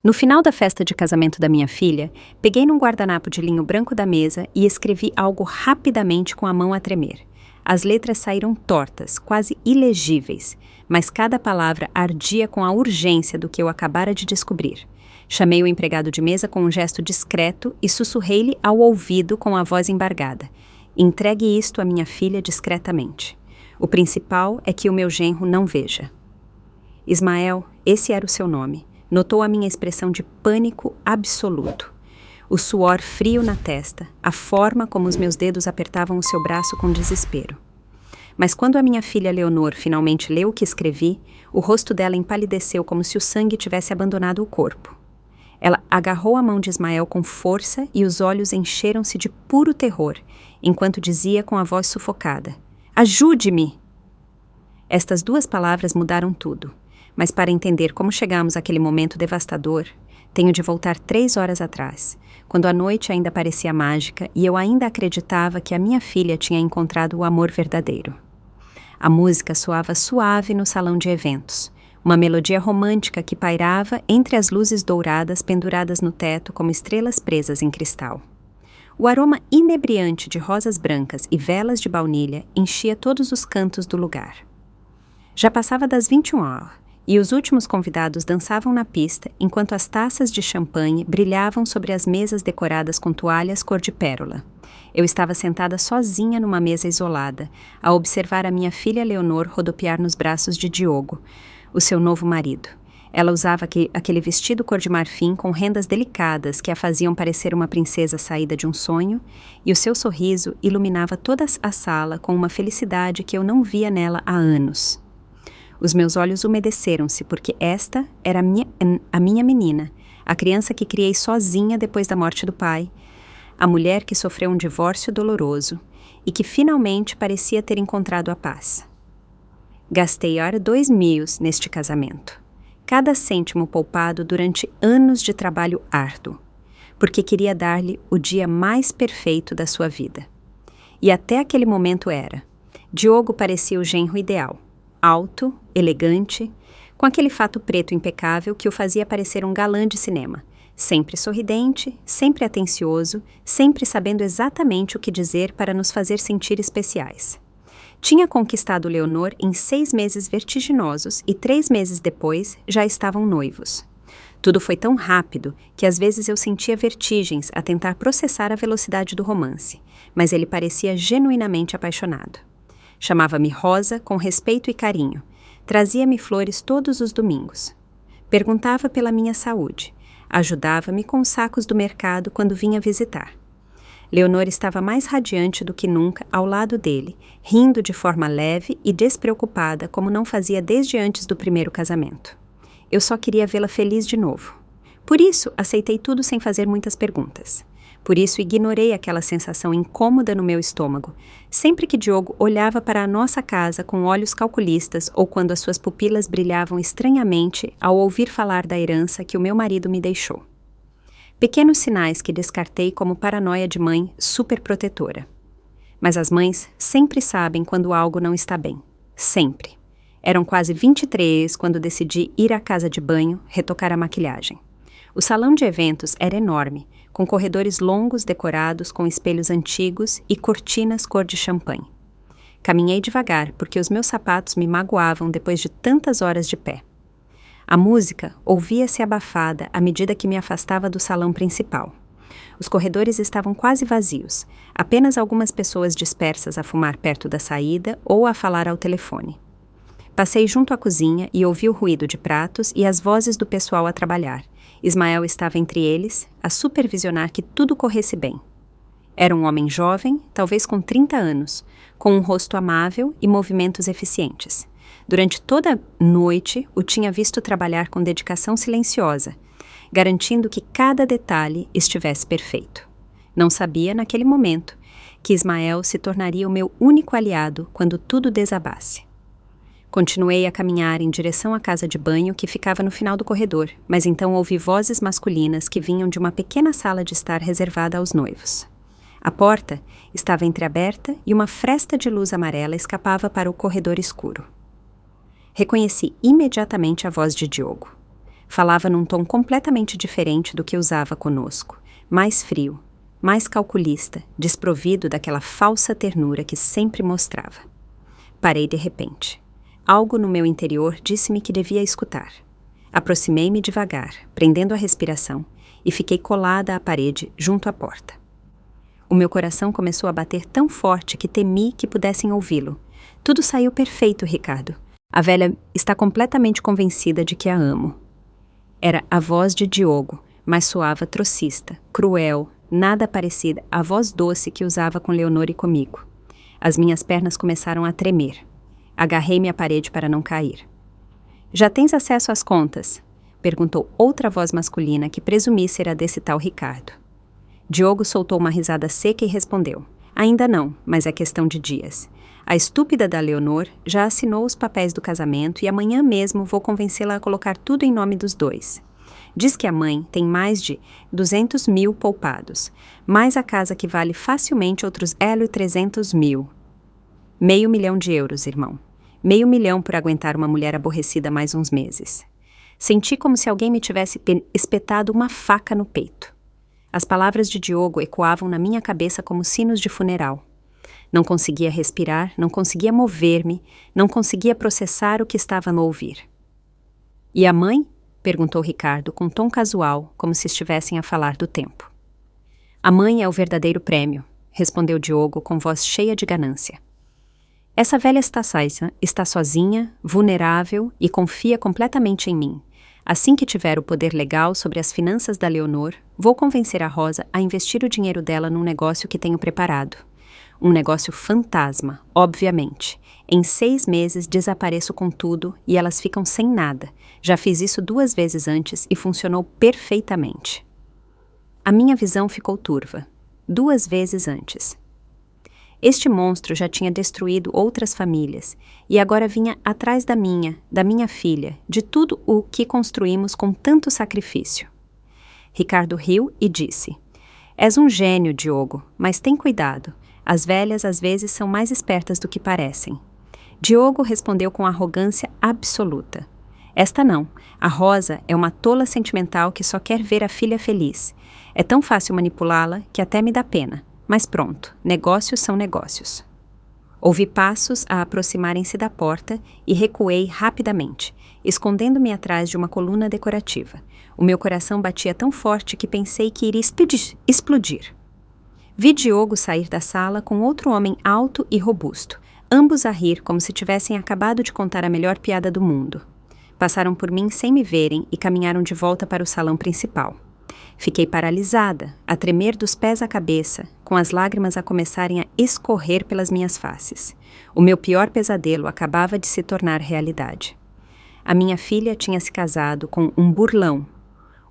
No final da festa de casamento da minha filha, peguei num guardanapo de linho branco da mesa e escrevi algo rapidamente com a mão a tremer. As letras saíram tortas, quase ilegíveis, mas cada palavra ardia com a urgência do que eu acabara de descobrir. Chamei o empregado de mesa com um gesto discreto e sussurrei-lhe ao ouvido com a voz embargada: "Entregue isto à minha filha discretamente. O principal é que o meu genro não veja." Ismael, esse era o seu nome. Notou a minha expressão de pânico absoluto. O suor frio na testa, a forma como os meus dedos apertavam o seu braço com desespero. Mas quando a minha filha Leonor finalmente leu o que escrevi, o rosto dela empalideceu como se o sangue tivesse abandonado o corpo. Ela agarrou a mão de Ismael com força e os olhos encheram-se de puro terror, enquanto dizia com a voz sufocada: "Ajude-me!" Estas duas palavras mudaram tudo. Mas para entender como chegamos àquele momento devastador, tenho de voltar 3 horas atrás, quando a noite ainda parecia mágica e eu ainda acreditava que a minha filha tinha encontrado o amor verdadeiro. A música soava suave no salão de eventos, uma melodia romântica que pairava entre as luzes douradas penduradas no teto como estrelas presas em cristal. O aroma inebriante de rosas brancas e velas de baunilha enchia todos os cantos do lugar. Já passava das 21 horas. E os últimos convidados dançavam na pista, enquanto as taças de champanhe brilhavam sobre as mesas decoradas com toalhas cor de pérola. Eu estava sentada sozinha numa mesa isolada, a observar a minha filha Leonor rodopiar nos braços de Diogo, o seu novo marido. Ela usava aquele vestido cor de marfim com rendas delicadas que a faziam parecer uma princesa saída de um sonho, e o seu sorriso iluminava toda a sala com uma felicidade que eu não via nela há anos. Os meus olhos umedeceram-se porque esta era a minha menina, a criança que criei sozinha depois da morte do pai, a mulher que sofreu um divórcio doloroso e que finalmente parecia ter encontrado a paz. Gastei 2.000 neste casamento, cada cêntimo poupado durante anos de trabalho árduo, porque queria dar-lhe o dia mais perfeito da sua vida. E até aquele momento era. Diogo parecia o genro ideal. Alto, elegante, com aquele fato preto impecável que o fazia parecer um galã de cinema, sempre sorridente, sempre atencioso, sempre sabendo exatamente o que dizer para nos fazer sentir especiais. Tinha conquistado Leonor em 6 meses vertiginosos e 3 meses depois já estavam noivos. Tudo foi tão rápido que às vezes eu sentia vertigens a tentar processar a velocidade do romance, mas ele parecia genuinamente apaixonado. Chamava-me Rosa com respeito e carinho. Trazia-me flores todos os domingos. Perguntava pela minha saúde. Ajudava-me com os sacos do mercado quando vinha visitar. Leonor estava mais radiante do que nunca ao lado dele, rindo de forma leve e despreocupada como não fazia desde antes do primeiro casamento. Eu só queria vê-la feliz de novo. Por isso, aceitei tudo sem fazer muitas perguntas. Por isso, ignorei aquela sensação incômoda no meu estômago, sempre que Diogo olhava para a nossa casa com olhos calculistas ou quando as suas pupilas brilhavam estranhamente ao ouvir falar da herança que o meu marido me deixou. Pequenos sinais que descartei como paranoia de mãe superprotetora. Mas as mães sempre sabem quando algo não está bem. Sempre. Eram quase 23 quando decidi ir à casa de banho retocar a maquilhagem. O salão de eventos era enorme, com corredores longos decorados com espelhos antigos e cortinas cor de champanhe. Caminhei devagar, porque os meus sapatos me magoavam depois de tantas horas de pé. A música ouvia-se abafada à medida que me afastava do salão principal. Os corredores estavam quase vazios, apenas algumas pessoas dispersas a fumar perto da saída ou a falar ao telefone. Passei junto à cozinha e ouvi o ruído de pratos e as vozes do pessoal a trabalhar. Ismael estava entre eles, a supervisionar que tudo corresse bem. Era um homem jovem, talvez com 30 anos, com um rosto amável e movimentos eficientes. Durante toda a noite, o tinha visto trabalhar com dedicação silenciosa, garantindo que cada detalhe estivesse perfeito. Não sabia, naquele momento, que Ismael se tornaria o meu único aliado quando tudo desabasse. Continuei a caminhar em direção à casa de banho que ficava no final do corredor, mas então ouvi vozes masculinas que vinham de uma pequena sala de estar reservada aos noivos. A porta estava entreaberta e uma fresta de luz amarela escapava para o corredor escuro. Reconheci imediatamente a voz de Diogo. Falava num tom completamente diferente do que usava conosco, mais frio, mais calculista, desprovido daquela falsa ternura que sempre mostrava. Parei de repente. Algo no meu interior disse-me que devia escutar. Aproximei-me devagar, prendendo a respiração, e fiquei colada à parede, junto à porta. O meu coração começou a bater tão forte que temi que pudessem ouvi-lo. Tudo saiu perfeito, Ricardo. A velha está completamente convencida de que a amo. Era a voz de Diogo, mas soava trocista, cruel, nada parecida à voz doce que usava com Leonor e comigo. As minhas pernas começaram a tremer. Agarrei-me à parede para não cair. Já tens acesso às contas? Perguntou outra voz masculina que presumi ser a desse tal Ricardo. Diogo soltou uma risada seca e respondeu: Ainda não, mas é questão de dias. A estúpida da Leonor já assinou os papéis do casamento e amanhã mesmo vou convencê-la a colocar tudo em nome dos dois. Diz que a mãe tem mais de 200 mil poupados, mais a casa que vale facilmente outros 300 mil. €500 mil, irmão. €500 mil por aguentar uma mulher aborrecida mais uns meses. Senti como se alguém me tivesse espetado uma faca no peito. As palavras de Diogo ecoavam na minha cabeça como sinos de funeral. Não conseguia respirar, não conseguia mover-me, não conseguia processar o que estava no ouvir. E a mãe? Perguntou Ricardo com tom casual, como se estivessem a falar do tempo. A mãe é o verdadeiro prêmio, respondeu Diogo com voz cheia de ganância. Essa velha está sozinha, vulnerável e confia completamente em mim. Assim que tiver o poder legal sobre as finanças da Leonor, vou convencer a Rosa a investir o dinheiro dela num negócio que tenho preparado. Um negócio fantasma, obviamente. Em 6 meses desapareço com tudo e elas ficam sem nada. Já fiz isso 2 vezes antes e funcionou perfeitamente. A minha visão ficou turva. 2 vezes antes. Este monstro já tinha destruído outras famílias e agora vinha atrás da minha filha, de tudo o que construímos com tanto sacrifício. Ricardo riu e disse: És um gênio, Diogo, mas tem cuidado. As velhas às vezes são mais espertas do que parecem. Diogo respondeu com arrogância absoluta. Esta não. A Rosa é uma tola sentimental que só quer ver a filha feliz. É tão fácil manipulá-la que até me dá pena. Mas pronto, negócios são negócios. Ouvi passos a aproximarem-se da porta e recuei rapidamente, escondendo-me atrás de uma coluna decorativa. O meu coração batia tão forte que pensei que iria explodir. Vi Diogo sair da sala com outro homem alto e robusto, ambos a rir como se tivessem acabado de contar a melhor piada do mundo. Passaram por mim sem me verem e caminharam de volta para o salão principal. Fiquei paralisada, a tremer dos pés à cabeça, com as lágrimas a começarem a escorrer pelas minhas faces. O meu pior pesadelo acabava de se tornar realidade. A minha filha tinha se casado com um burlão,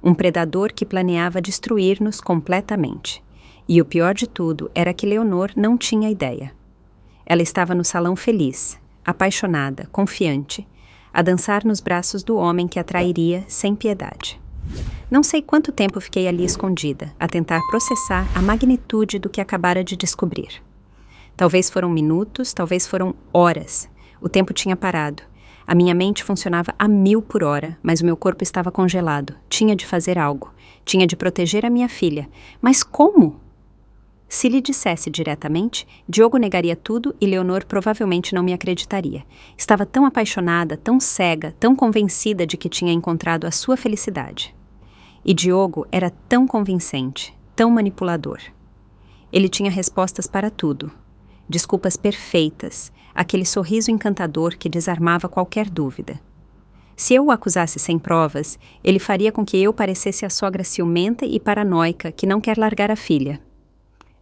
um predador que planeava destruir-nos completamente. E o pior de tudo era que Leonor não tinha ideia. Ela estava no salão feliz, apaixonada, confiante, a dançar nos braços do homem que a trairia sem piedade. Não sei quanto tempo fiquei ali escondida, a tentar processar a magnitude do que acabara de descobrir. Talvez foram minutos, talvez foram horas. O tempo tinha parado. A minha mente funcionava a 1000 por hora, mas o meu corpo estava congelado. Tinha de fazer algo. Tinha de proteger a minha filha. Mas como? Se lhe dissesse diretamente, Diogo negaria tudo e Leonor provavelmente não me acreditaria. Estava tão apaixonada, tão cega, tão convencida de que tinha encontrado a sua felicidade. E Diogo era tão convincente, tão manipulador. Ele tinha respostas para tudo. Desculpas perfeitas, aquele sorriso encantador que desarmava qualquer dúvida. Se eu o acusasse sem provas, ele faria com que eu parecesse a sogra ciumenta e paranoica que não quer largar a filha.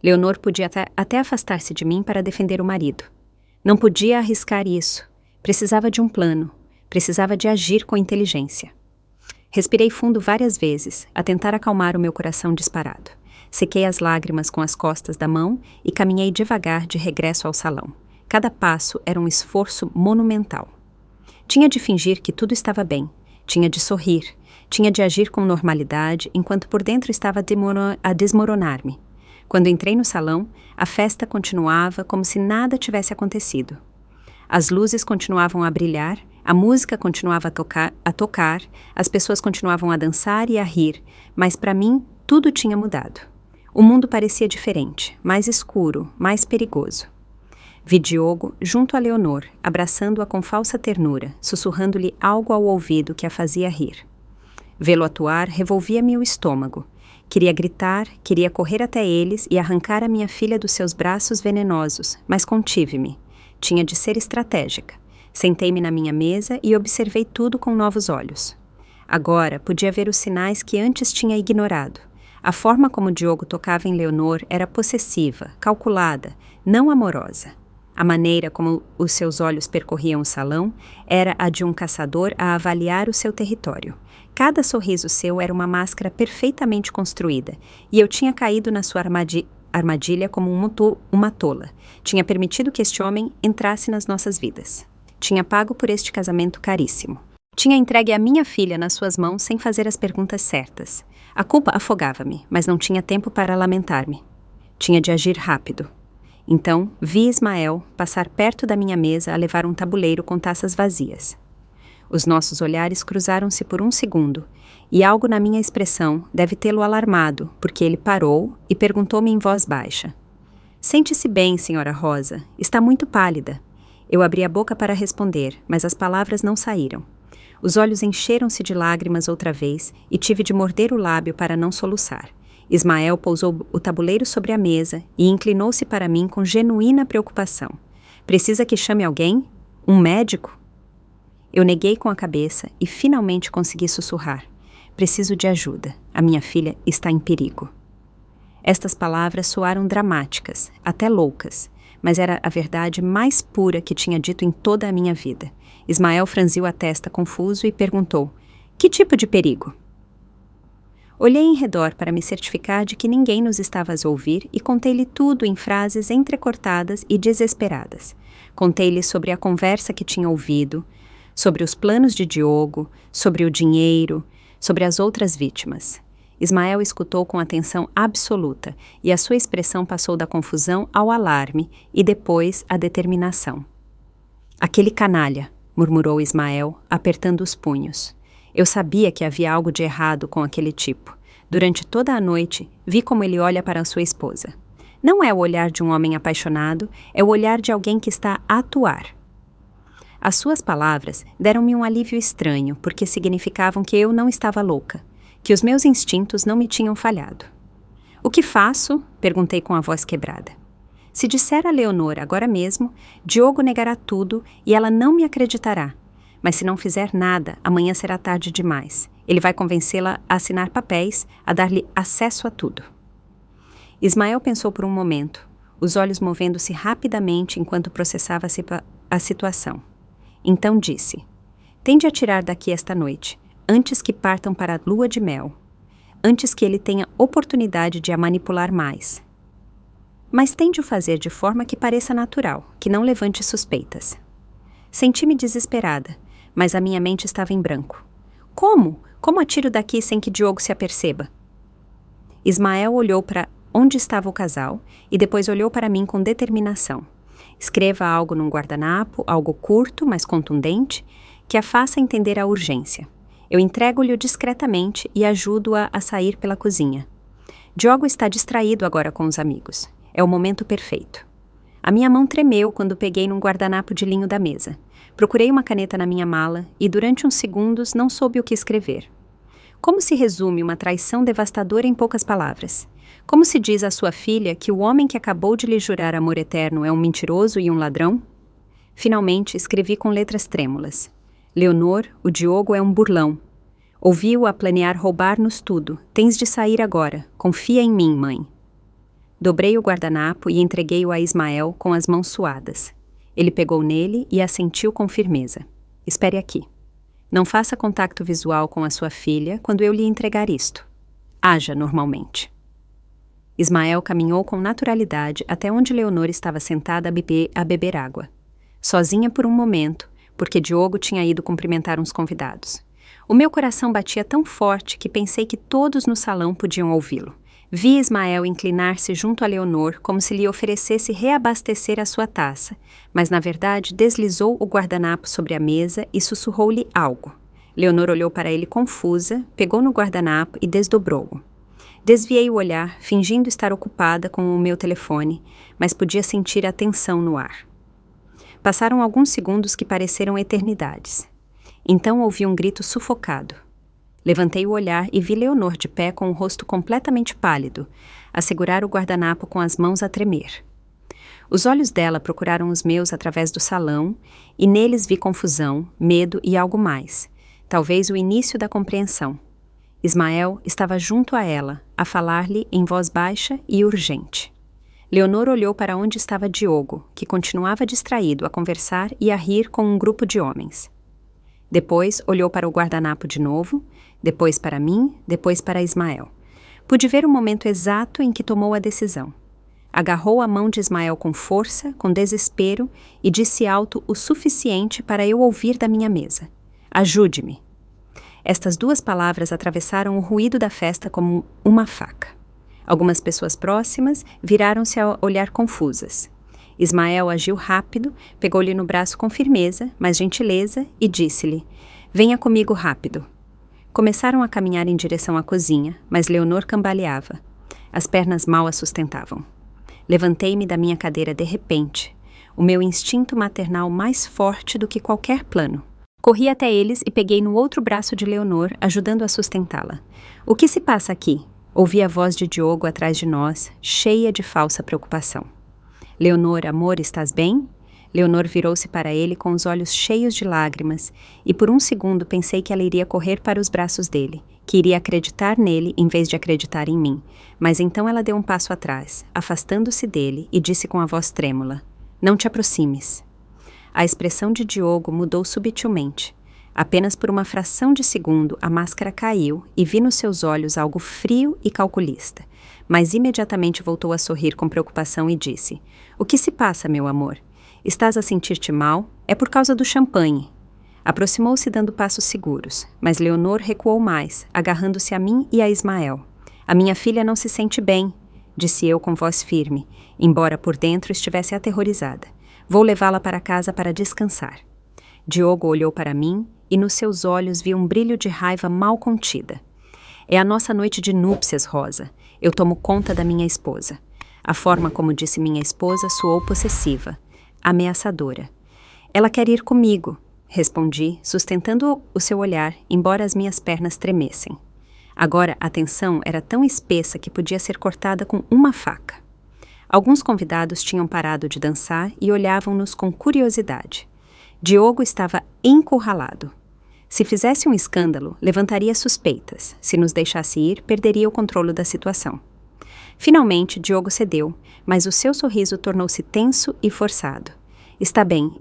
Leonor podia até afastar-se de mim para defender o marido. Não podia arriscar isso. Precisava de um plano. Precisava de agir com inteligência. Respirei fundo várias vezes, a tentar acalmar o meu coração disparado. Sequei as lágrimas com as costas da mão e caminhei devagar de regresso ao salão. Cada passo era um esforço monumental. Tinha de fingir que tudo estava bem. Tinha de sorrir. Tinha de agir com normalidade, enquanto por dentro estava a desmoronar-me. Quando entrei no salão, a festa continuava como se nada tivesse acontecido. As luzes continuavam a brilhar, A música continuava a tocar, as pessoas continuavam a dançar e a rir, mas para mim tudo tinha mudado. O mundo parecia diferente, mais escuro, mais perigoso. Vi Diogo junto a Leonor, abraçando-a com falsa ternura, sussurrando-lhe algo ao ouvido que a fazia rir. Vê-lo atuar revolvia-me o estômago. Queria gritar, queria correr até eles e arrancar a minha filha dos seus braços venenosos, mas contive-me. Tinha de ser estratégica. Sentei-me na minha mesa e observei tudo com novos olhos. Agora podia ver os sinais que antes tinha ignorado. A forma como Diogo tocava em Leonor era possessiva, calculada, não amorosa. A maneira como os seus olhos percorriam o salão era a de um caçador a avaliar o seu território. Cada sorriso seu era uma máscara perfeitamente construída, e eu tinha caído na sua armadilha como uma tola. Tinha permitido que este homem entrasse nas nossas vidas. Tinha pago por este casamento caríssimo. Tinha entregue a minha filha nas suas mãos sem fazer as perguntas certas. A culpa afogava-me, mas não tinha tempo para lamentar-me. Tinha de agir rápido. Então, vi Ismael passar perto da minha mesa a levar um tabuleiro com taças vazias. Os nossos olhares cruzaram-se por um segundo, e algo na minha expressão deve tê-lo alarmado, porque ele parou e perguntou-me em voz baixa. Sente-se bem, senhora Rosa. Está muito pálida. Eu abri a boca para responder, mas as palavras não saíram. Os olhos encheram-se de lágrimas outra vez e tive de morder o lábio para não soluçar. Ismael pousou o tabuleiro sobre a mesa e inclinou-se para mim com genuína preocupação. Precisa que chame alguém? Um médico? Eu neguei com a cabeça e finalmente consegui sussurrar. Preciso de ajuda. A minha filha está em perigo. Estas palavras soaram dramáticas, até loucas, mas era a verdade mais pura que tinha dito em toda a minha vida. Ismael franziu a testa confuso e perguntou: que tipo de perigo? Olhei em redor para me certificar de que ninguém nos estava a ouvir e contei-lhe tudo em frases entrecortadas e desesperadas. Contei-lhe sobre a conversa que tinha ouvido, sobre os planos de Diogo, sobre o dinheiro, sobre as outras vítimas. Ismael escutou com atenção absoluta e a sua expressão passou da confusão ao alarme e depois à determinação. Aquele canalha, murmurou Ismael, apertando os punhos. Eu sabia que havia algo de errado com aquele tipo. Durante toda a noite, vi como ele olha para sua esposa. Não é o olhar de um homem apaixonado, é o olhar de alguém que está a atuar. As suas palavras deram-me um alívio estranho, porque significavam que eu não estava louca, que os meus instintos não me tinham falhado. O que faço? Perguntei com a voz quebrada. Se disser a Leonor agora mesmo, Diogo negará tudo e ela não me acreditará. Mas se não fizer nada, amanhã será tarde demais. Ele vai convencê-la a assinar papéis, a dar-lhe acesso a tudo. Ismael pensou por um momento, os olhos movendo-se rapidamente enquanto processava a situação. Então disse: tende a tirar daqui esta noite, antes que partam para a lua de mel, antes que ele tenha oportunidade de a manipular mais. Mas tende o fazer de forma que pareça natural, que não levante suspeitas. Senti-me desesperada, mas a minha mente estava em branco. Como? Como atiro daqui sem que Diogo se aperceba? Ismael olhou para onde estava o casal e depois olhou para mim com determinação. Escreva algo num guardanapo, algo curto, mas contundente, que a faça entender a urgência. Eu entrego-lhe discretamente e ajudo-a a sair pela cozinha. Diogo está distraído agora com os amigos. É o momento perfeito. A minha mão tremeu quando peguei num guardanapo de linho da mesa. Procurei uma caneta na minha mala e durante uns segundos não soube o que escrever. Como se resume uma traição devastadora em poucas palavras? Como se diz à sua filha que o homem que acabou de lhe jurar amor eterno é um mentiroso e um ladrão? Finalmente escrevi com letras trêmulas. Leonor, o Diogo é um burlão. Ouvi-o a planear roubar-nos tudo. Tens de sair agora. Confia em mim, mãe. Dobrei o guardanapo e entreguei-o a Ismael com as mãos suadas. Ele pegou nele e assentiu com firmeza. Espere aqui. Não faça contato visual com a sua filha quando eu lhe entregar isto. Haja normalmente. Ismael caminhou com naturalidade até onde Leonor estava sentada a beber água. Sozinha por um momento, porque Diogo tinha ido cumprimentar uns convidados. O meu coração batia tão forte que pensei que todos no salão podiam ouvi-lo. Vi Ismael inclinar-se junto a Leonor como se lhe oferecesse reabastecer a sua taça, mas na verdade deslizou o guardanapo sobre a mesa e sussurrou-lhe algo. Leonor olhou para ele confusa, pegou no guardanapo e desdobrou-o. Desviei o olhar, fingindo estar ocupada com o meu telefone, mas podia sentir a tensão no ar. Passaram alguns segundos que pareceram eternidades. Então ouvi um grito sufocado. Levantei o olhar e vi Leonor de pé com o rosto completamente pálido, a segurar o guardanapo com as mãos a tremer. Os olhos dela procuraram os meus através do salão e neles vi confusão, medo e algo mais, talvez o início da compreensão. Ismael estava junto a ela, a falar-lhe em voz baixa e urgente. Leonor olhou para onde estava Diogo, que continuava distraído a conversar e a rir com um grupo de homens. Depois olhou para o guardanapo de novo, depois para mim, depois para Ismael. Pude ver o momento exato em que tomou a decisão. Agarrou a mão de Ismael com força, com desespero, e disse alto o suficiente para eu ouvir da minha mesa: "Ajude-me." Estas duas palavras atravessaram o ruído da festa como uma faca. Algumas pessoas próximas viraram-se a olhar confusas. Ismael agiu rápido, pegou-lhe no braço com firmeza, mas gentileza, e disse-lhe: "Venha comigo rápido." Começaram a caminhar em direção à cozinha, mas Leonor cambaleava. As pernas mal a sustentavam. Levantei-me da minha cadeira de repente, o meu instinto maternal mais forte do que qualquer plano. Corri até eles e peguei no outro braço de Leonor, ajudando a sustentá-la. "O que se passa aqui?" Ouvi a voz de Diogo atrás de nós, cheia de falsa preocupação. "Leonor, amor, estás bem?" Leonor virou-se para ele com os olhos cheios de lágrimas, e por um segundo pensei que ela iria correr para os braços dele, que iria acreditar nele em vez de acreditar em mim. Mas então ela deu um passo atrás, afastando-se dele, e disse com a voz trêmula: "Não te aproximes." A expressão de Diogo mudou subtilmente. Apenas por uma fração de segundo a máscara caiu e vi nos seus olhos algo frio e calculista. Mas imediatamente voltou a sorrir com preocupação e disse: "O que se passa, meu amor? Estás a sentir-te mal? É por causa do champanhe." Aproximou-se dando passos seguros, mas Leonor recuou mais, agarrando-se a mim e a Ismael. "A minha filha não se sente bem", disse eu com voz firme, embora por dentro estivesse aterrorizada. "Vou levá-la para casa para descansar." Diogo olhou para mim e nos seus olhos vi um brilho de raiva mal contida. "É a nossa noite de núpcias, Rosa. Eu tomo conta da minha esposa." A forma como disse minha esposa soou possessiva, ameaçadora. "Ela quer ir comigo", respondi, sustentando o seu olhar, embora as minhas pernas tremessem. Agora a tensão era tão espessa que podia ser cortada com uma faca. Alguns convidados tinham parado de dançar e olhavam-nos com curiosidade. Diogo estava encurralado. Se fizesse um escândalo, levantaria suspeitas. Se nos deixasse ir, perderia o controle da situação. Finalmente, Diogo cedeu, mas o seu sorriso tornou-se tenso e forçado. Está bem.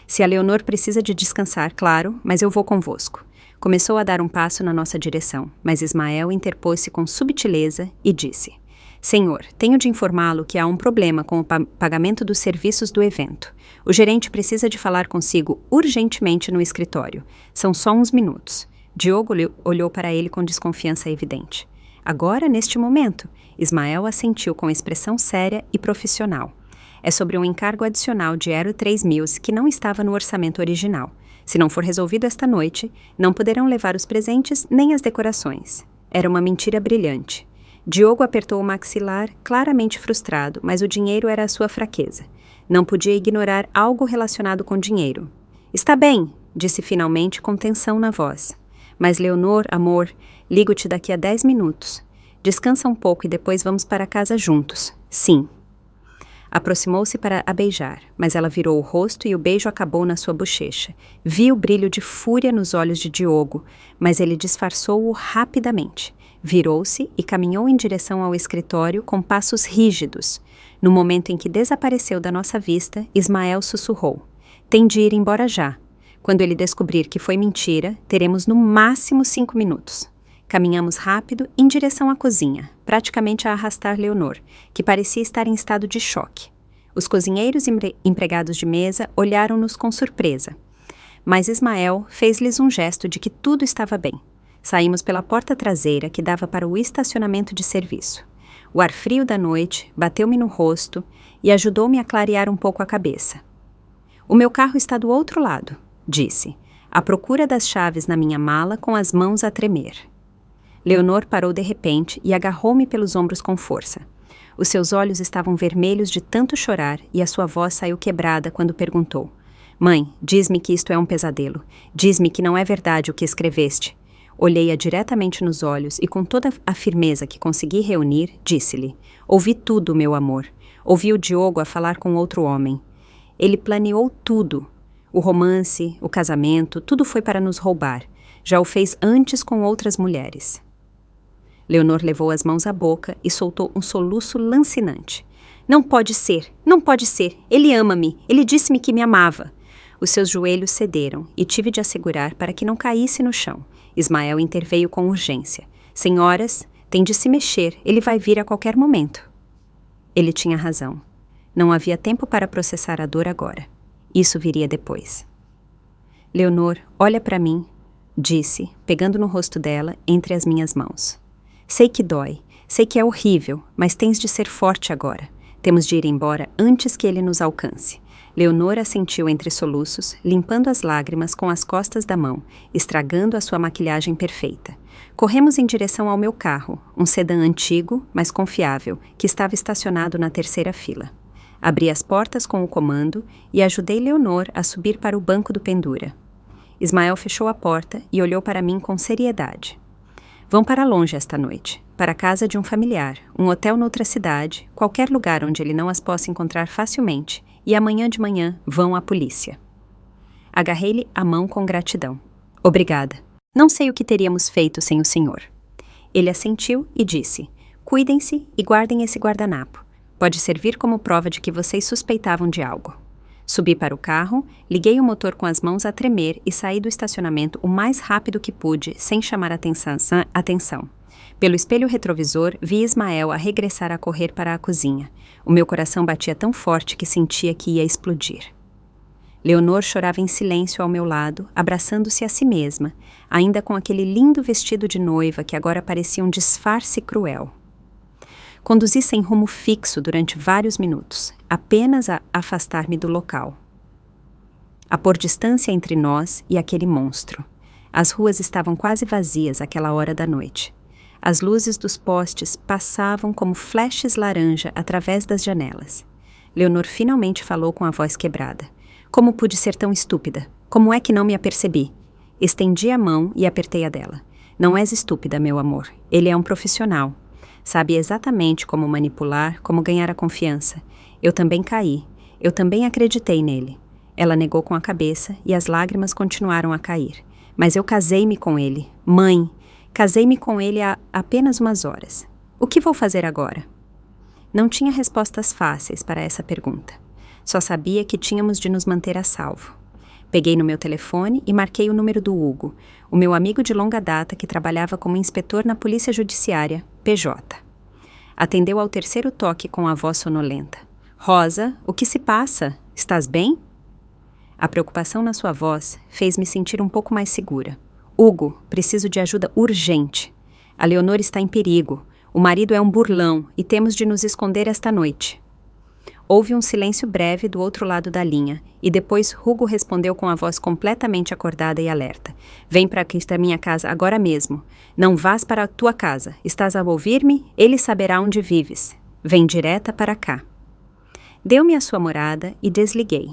Se a Leonor precisa de descansar, claro, mas eu vou convosco." Começou a dar um passo na nossa direção, mas Ismael interpôs-se com subtileza e disse: "Senhor, tenho de informá-lo que há um problema com o pagamento dos serviços do evento. O gerente precisa de falar consigo urgentemente no escritório. São só uns minutos." Diogo olhou para ele com desconfiança evidente. "Agora, neste momento?" Ismael assentiu com expressão séria e profissional. "É sobre um encargo adicional de Euro 3.000 que não estava no orçamento original. Se não for resolvido esta noite, não poderão levar os presentes nem as decorações." Era uma mentira brilhante. Diogo apertou o maxilar, claramente frustrado, mas o dinheiro era a sua fraqueza. Não podia ignorar algo relacionado com dinheiro. "Está bem", disse finalmente com tensão na voz. "Mas Leonor, amor, ligo-te daqui a 10 minutos. Descansa um pouco e depois vamos para casa juntos." "Sim." Aproximou-se para a beijar, mas ela virou o rosto e o beijo acabou na sua bochecha. Vi o brilho de fúria nos olhos de Diogo, mas ele disfarçou-o rapidamente. Virou-se e caminhou em direção ao escritório com passos rígidos. No momento em que desapareceu da nossa vista, Ismael sussurrou: "Tem de ir embora já. Quando ele descobrir que foi mentira, teremos no máximo 5 minutos." Caminhamos rápido em direção à cozinha, praticamente a arrastar Leonor, que parecia estar em estado de choque. Os cozinheiros e empregados de mesa olharam-nos com surpresa. Mas Ismael fez-lhes um gesto de que tudo estava bem. Saímos pela porta traseira que dava para o estacionamento de serviço. O ar frio da noite bateu-me no rosto e ajudou-me a clarear um pouco a cabeça. "O meu carro está do outro lado", disse, à procura das chaves na minha mala com as mãos a tremer. Leonor parou de repente e agarrou-me pelos ombros com força. Os seus olhos estavam vermelhos de tanto chorar e a sua voz saiu quebrada quando perguntou: "Mãe, diz-me que isto é um pesadelo. Diz-me que não é verdade o que escreveste." Olhei-a diretamente nos olhos e, com toda a firmeza que consegui reunir, disse-lhe: "Ouvi tudo, meu amor. Ouvi o Diogo a falar com outro homem. Ele planeou tudo. O romance, o casamento, tudo foi para nos roubar. Já o fez antes com outras mulheres." Leonor levou as mãos à boca e soltou um soluço lancinante. "Não pode ser, não pode ser. Ele ama-me. Ele disse-me que me amava." Os seus joelhos cederam e tive de assegurar para que não caísse no chão. Ismael interveio com urgência. "Senhoras, tem de se mexer. Ele vai vir a qualquer momento." Ele tinha razão. Não havia tempo para processar a dor agora. Isso viria depois. "Leonor, olha para mim", disse, pegando no rosto dela entre as minhas mãos. "Sei que dói, sei que é horrível, mas tens de ser forte agora. Temos de ir embora antes que ele nos alcance." Leonor assentiu entre soluços, limpando as lágrimas com as costas da mão, estragando a sua maquilhagem perfeita. Corremos em direção ao meu carro, um sedã antigo, mas confiável, que estava estacionado na terceira fila. Abri as portas com o comando e ajudei Leonor a subir para o banco do pendura. Ismael fechou a porta e olhou para mim com seriedade. "Vão para longe esta noite, para a casa de um familiar, um hotel noutra cidade, qualquer lugar onde ele não as possa encontrar facilmente, e amanhã de manhã vão à polícia." Agarrei-lhe a mão com gratidão. "Obrigada. Não sei o que teríamos feito sem o senhor." Ele assentiu e disse: "Cuidem-se e guardem esse guardanapo. Pode servir como prova de que vocês suspeitavam de algo." Subi para o carro, liguei o motor com as mãos a tremer e saí do estacionamento o mais rápido que pude, sem chamar atenção. Pelo espelho retrovisor, vi Ismael a regressar a correr para a cozinha. O meu coração batia tão forte que sentia que ia explodir. Leonor chorava em silêncio ao meu lado, abraçando-se a si mesma, ainda com aquele lindo vestido de noiva que agora parecia um disfarce cruel. Conduzi sem rumo fixo durante vários minutos, apenas a afastar-me do local. A pôr distância entre nós e aquele monstro. As ruas estavam quase vazias àquela hora da noite. As luzes dos postes passavam como flashes laranja através das janelas. Leonor finalmente falou com a voz quebrada. "Como pude ser tão estúpida? Como é que não me apercebi?" Estendi a mão e apertei a dela. "Não és estúpida, meu amor. Ele é um profissional. Sabe exatamente como manipular, como ganhar a confiança. Eu também caí. Eu também acreditei nele." Ela negou com a cabeça e as lágrimas continuaram a cair. "Mas eu casei-me com ele. Mãe! Casei-me com ele há apenas umas horas. O que vou fazer agora?" Não tinha respostas fáceis para essa pergunta. Só sabia que tínhamos de nos manter a salvo. Peguei no meu telefone e marquei o número do Hugo, o meu amigo de longa data que trabalhava como inspetor na Polícia Judiciária, PJ. Atendeu ao terceiro toque com a voz sonolenta. "Rosa, o que se passa? Estás bem?" A preocupação na sua voz fez-me sentir um pouco mais segura. "Hugo, preciso de ajuda urgente. A Leonor está em perigo. O marido é um burlão e temos de nos esconder esta noite." Houve um silêncio breve do outro lado da linha, e depois Hugo respondeu com a voz completamente acordada e alerta. "Vem para aqui da minha casa agora mesmo. Não vás para a tua casa. Estás a ouvir-me? Ele saberá onde vives. Vem direta para cá." Deu-me a sua morada e desliguei.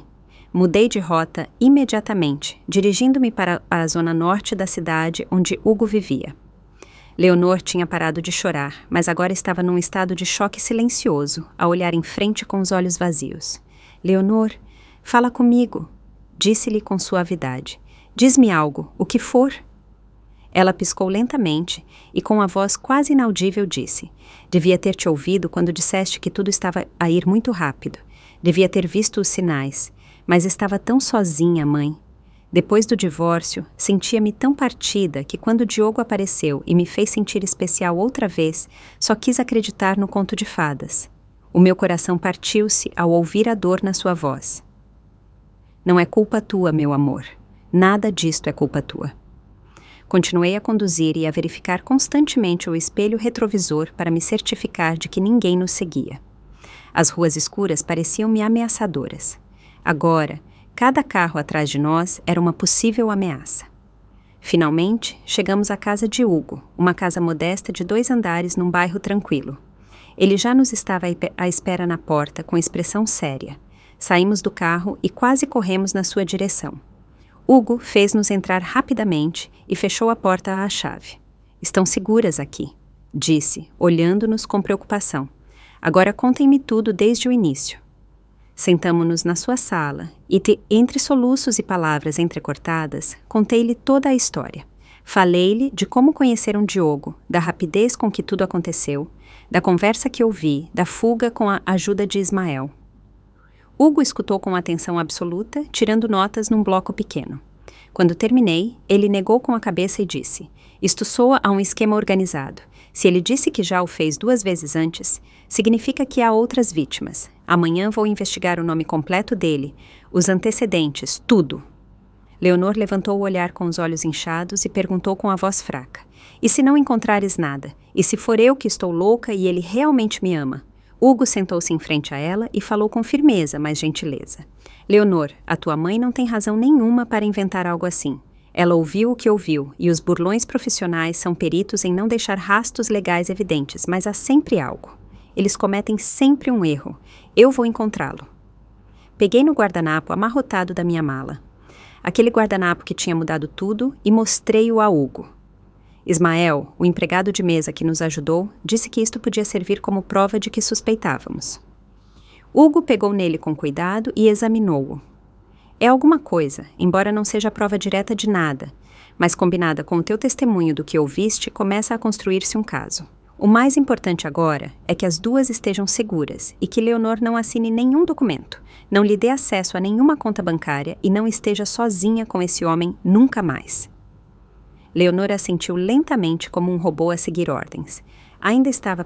Mudei de rota imediatamente, dirigindo-me para a zona norte da cidade onde Hugo vivia. Leonor tinha parado de chorar, mas agora estava num estado de choque silencioso, a olhar em frente com os olhos vazios. "Leonor, fala comigo", disse-lhe com suavidade. "Diz-me algo, o que for." Ela piscou lentamente e com a voz quase inaudível disse: "Devia ter te ouvido quando disseste que tudo estava a ir muito rápido. Devia ter visto os sinais. Mas estava tão sozinha, mãe. Depois do divórcio, sentia-me tão partida que quando Diogo apareceu e me fez sentir especial outra vez, só quis acreditar no conto de fadas. O meu coração partiu-se ao ouvir a dor na sua voz. Não é culpa tua, meu amor. Nada disto é culpa tua." Continuei a conduzir e a verificar constantemente o espelho retrovisor para me certificar de que ninguém nos seguia. As ruas escuras pareciam-me ameaçadoras. Agora, cada carro atrás de nós era uma possível ameaça. Finalmente, chegamos à casa de Hugo, uma casa modesta de 2 andares num bairro tranquilo. Ele já nos estava à espera na porta, com expressão séria. Saímos do carro e quase corremos na sua direção. Hugo fez-nos entrar rapidamente e fechou a porta à chave. Estão seguras aqui, disse, olhando-nos com preocupação. Agora contem-me tudo desde o início. Sentamo-nos na sua sala e, entre soluços e palavras entrecortadas, contei-lhe toda a história. Falei-lhe de como conheceram Diogo, da rapidez com que tudo aconteceu, da conversa que ouvi, da fuga com a ajuda de Ismael. Hugo escutou com atenção absoluta, tirando notas num bloco pequeno. Quando terminei, ele negou com a cabeça e disse: "Isto soa a um esquema organizado. Se ele disse que já o fez 2 vezes antes, significa que há outras vítimas. Amanhã vou investigar o nome completo dele, os antecedentes, tudo." Leonor levantou o olhar com os olhos inchados e perguntou com a voz fraca: "E se não encontrares nada? E se for eu que estou louca e ele realmente me ama?" Hugo sentou-se em frente a ela e falou com firmeza, mas gentileza: "Leonor, a tua mãe não tem razão nenhuma para inventar algo assim. Ela ouviu o que ouviu, e os burlões profissionais são peritos em não deixar rastros legais evidentes, mas há sempre algo. Eles cometem sempre um erro. Eu vou encontrá-lo." Peguei no guardanapo amarrotado da minha mala. Aquele guardanapo que tinha mudado tudo, e mostrei-o a Hugo. Ismael, o empregado de mesa que nos ajudou, disse que isto podia servir como prova de que suspeitávamos. Hugo pegou nele com cuidado e examinou-o. "É alguma coisa, embora não seja prova direta de nada, mas combinada com o teu testemunho do que ouviste, começa a construir-se um caso. O mais importante agora é que as 2 estejam seguras e que Leonor não assine nenhum documento, não lhe dê acesso a nenhuma conta bancária e não esteja sozinha com esse homem nunca mais." Leonor assentiu lentamente como um robô a seguir ordens. Ainda estava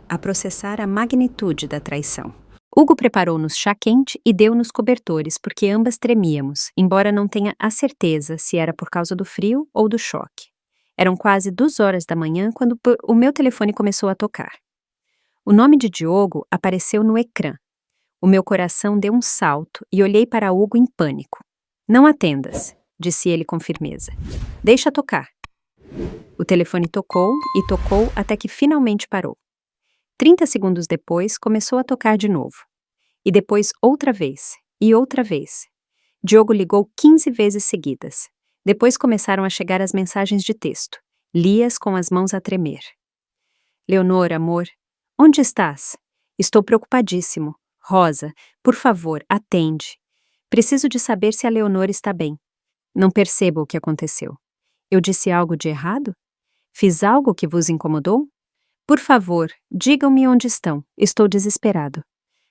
a processar a magnitude da traição. Hugo preparou-nos chá quente e deu-nos cobertores, porque ambas tremíamos, embora não tenha a certeza se era por causa do frio ou do choque. Eram quase 2 horas da manhã quando o meu telefone começou a tocar. O nome de Diogo apareceu no ecrã. O meu coração deu um salto e olhei para Hugo em pânico. "Não atendas", disse ele com firmeza. "Deixa tocar." O telefone tocou e tocou até que finalmente parou. 30 segundos depois, começou a tocar de novo. E depois outra vez, e outra vez. Diogo ligou 15 vezes seguidas. Depois começaram a chegar as mensagens de texto. Li-as com as mãos a tremer. "Leonor, amor, onde estás? Estou preocupadíssimo. Rosa, por favor, atende. Preciso de saber se a Leonor está bem. Não percebo o que aconteceu. Eu disse algo de errado? Fiz algo que vos incomodou? Por favor, digam-me onde estão. Estou desesperado."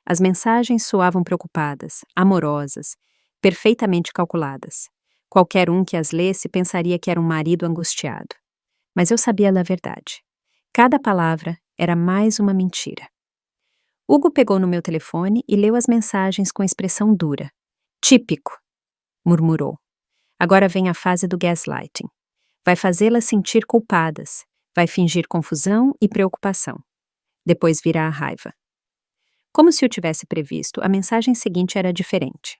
As mensagens soavam preocupadas, amorosas, perfeitamente calculadas. Qualquer um que as lesse pensaria que era um marido angustiado. Mas eu sabia da verdade. Cada palavra era mais uma mentira. Hugo pegou no meu telefone e leu as mensagens com expressão dura. "Típico", murmurou. "Agora vem a fase do gaslighting. Vai fazê-las sentir culpadas. Vai fingir confusão e preocupação. Depois virá a raiva." Como se o tivesse previsto, a mensagem seguinte era diferente.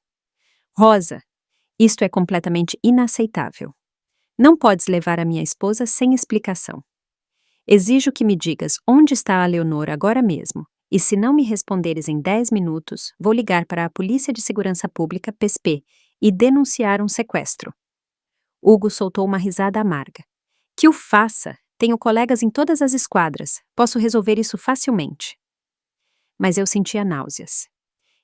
"Rosa, isto é completamente inaceitável. Não podes levar a minha esposa sem explicação. Exijo que me digas onde está a Leonor agora mesmo, e se não me responderes em 10 minutos, vou ligar para a Polícia de Segurança Pública, PSP, e denunciar um sequestro." Hugo soltou uma risada amarga. "Que o faça! Tenho colegas em todas as esquadras. Posso resolver isso facilmente." Mas eu sentia náuseas.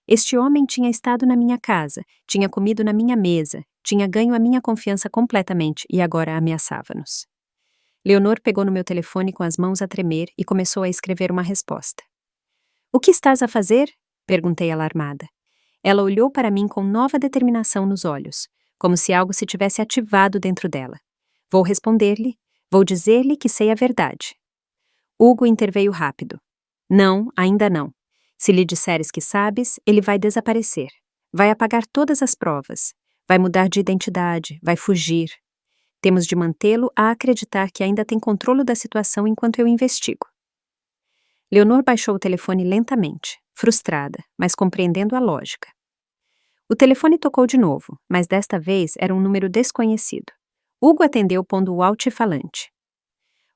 Este homem tinha estado na minha casa, tinha comido na minha mesa, tinha ganho a minha confiança completamente e agora ameaçava-nos. Leonor pegou no meu telefone com as mãos a tremer e começou a escrever uma resposta. "O que estás a fazer?" perguntei alarmada. Ela olhou para mim com nova determinação nos olhos, como se algo se tivesse ativado dentro dela. "Vou responder-lhe, vou dizer-lhe que sei a verdade." Hugo interveio rápido. "Não, ainda não. Se lhe disseres que sabes, ele vai desaparecer. Vai apagar todas as provas. Vai mudar de identidade, vai fugir. Temos de mantê-lo a acreditar que ainda tem controle da situação enquanto eu investigo. Leonor baixou o telefone lentamente, frustrada, mas compreendendo a lógica. O telefone tocou de novo, mas desta vez era um número desconhecido. Hugo atendeu pondo o altifalante.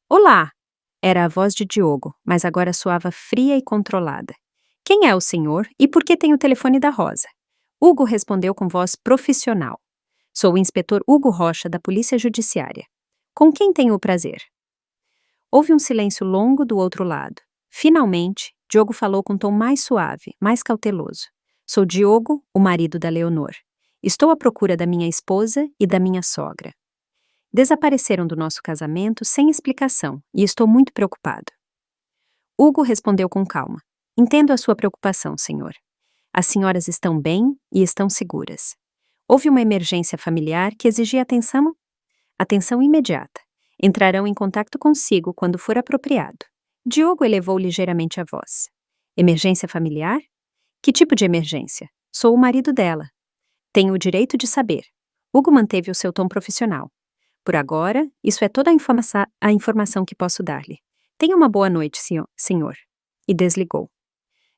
Olá! Era a voz de Diogo, mas agora soava fria e controlada. Quem é o senhor e por que tem o telefone da Rosa? Hugo respondeu com voz profissional. Sou o inspetor Hugo Rocha, da Polícia Judiciária. Com quem tenho o prazer? Houve um silêncio longo do outro lado. Finalmente, Diogo falou com tom mais suave, mais cauteloso. Sou Diogo, o marido da Leonor. Estou à procura da minha esposa e da minha sogra. Desapareceram do nosso casamento sem explicação e estou muito preocupado. Hugo respondeu com calma. Entendo a sua preocupação, senhor. As senhoras estão bem e estão seguras. Houve uma emergência familiar que exigia atenção imediata. Entrarão em contato consigo quando for apropriado. Diogo elevou ligeiramente a voz. Emergência familiar? Que tipo de emergência? Sou o marido dela. Tenho o direito de saber. Hugo manteve o seu tom profissional. Por agora, isso é toda a informação que posso dar-lhe. Tenha uma boa noite, senhor. E desligou.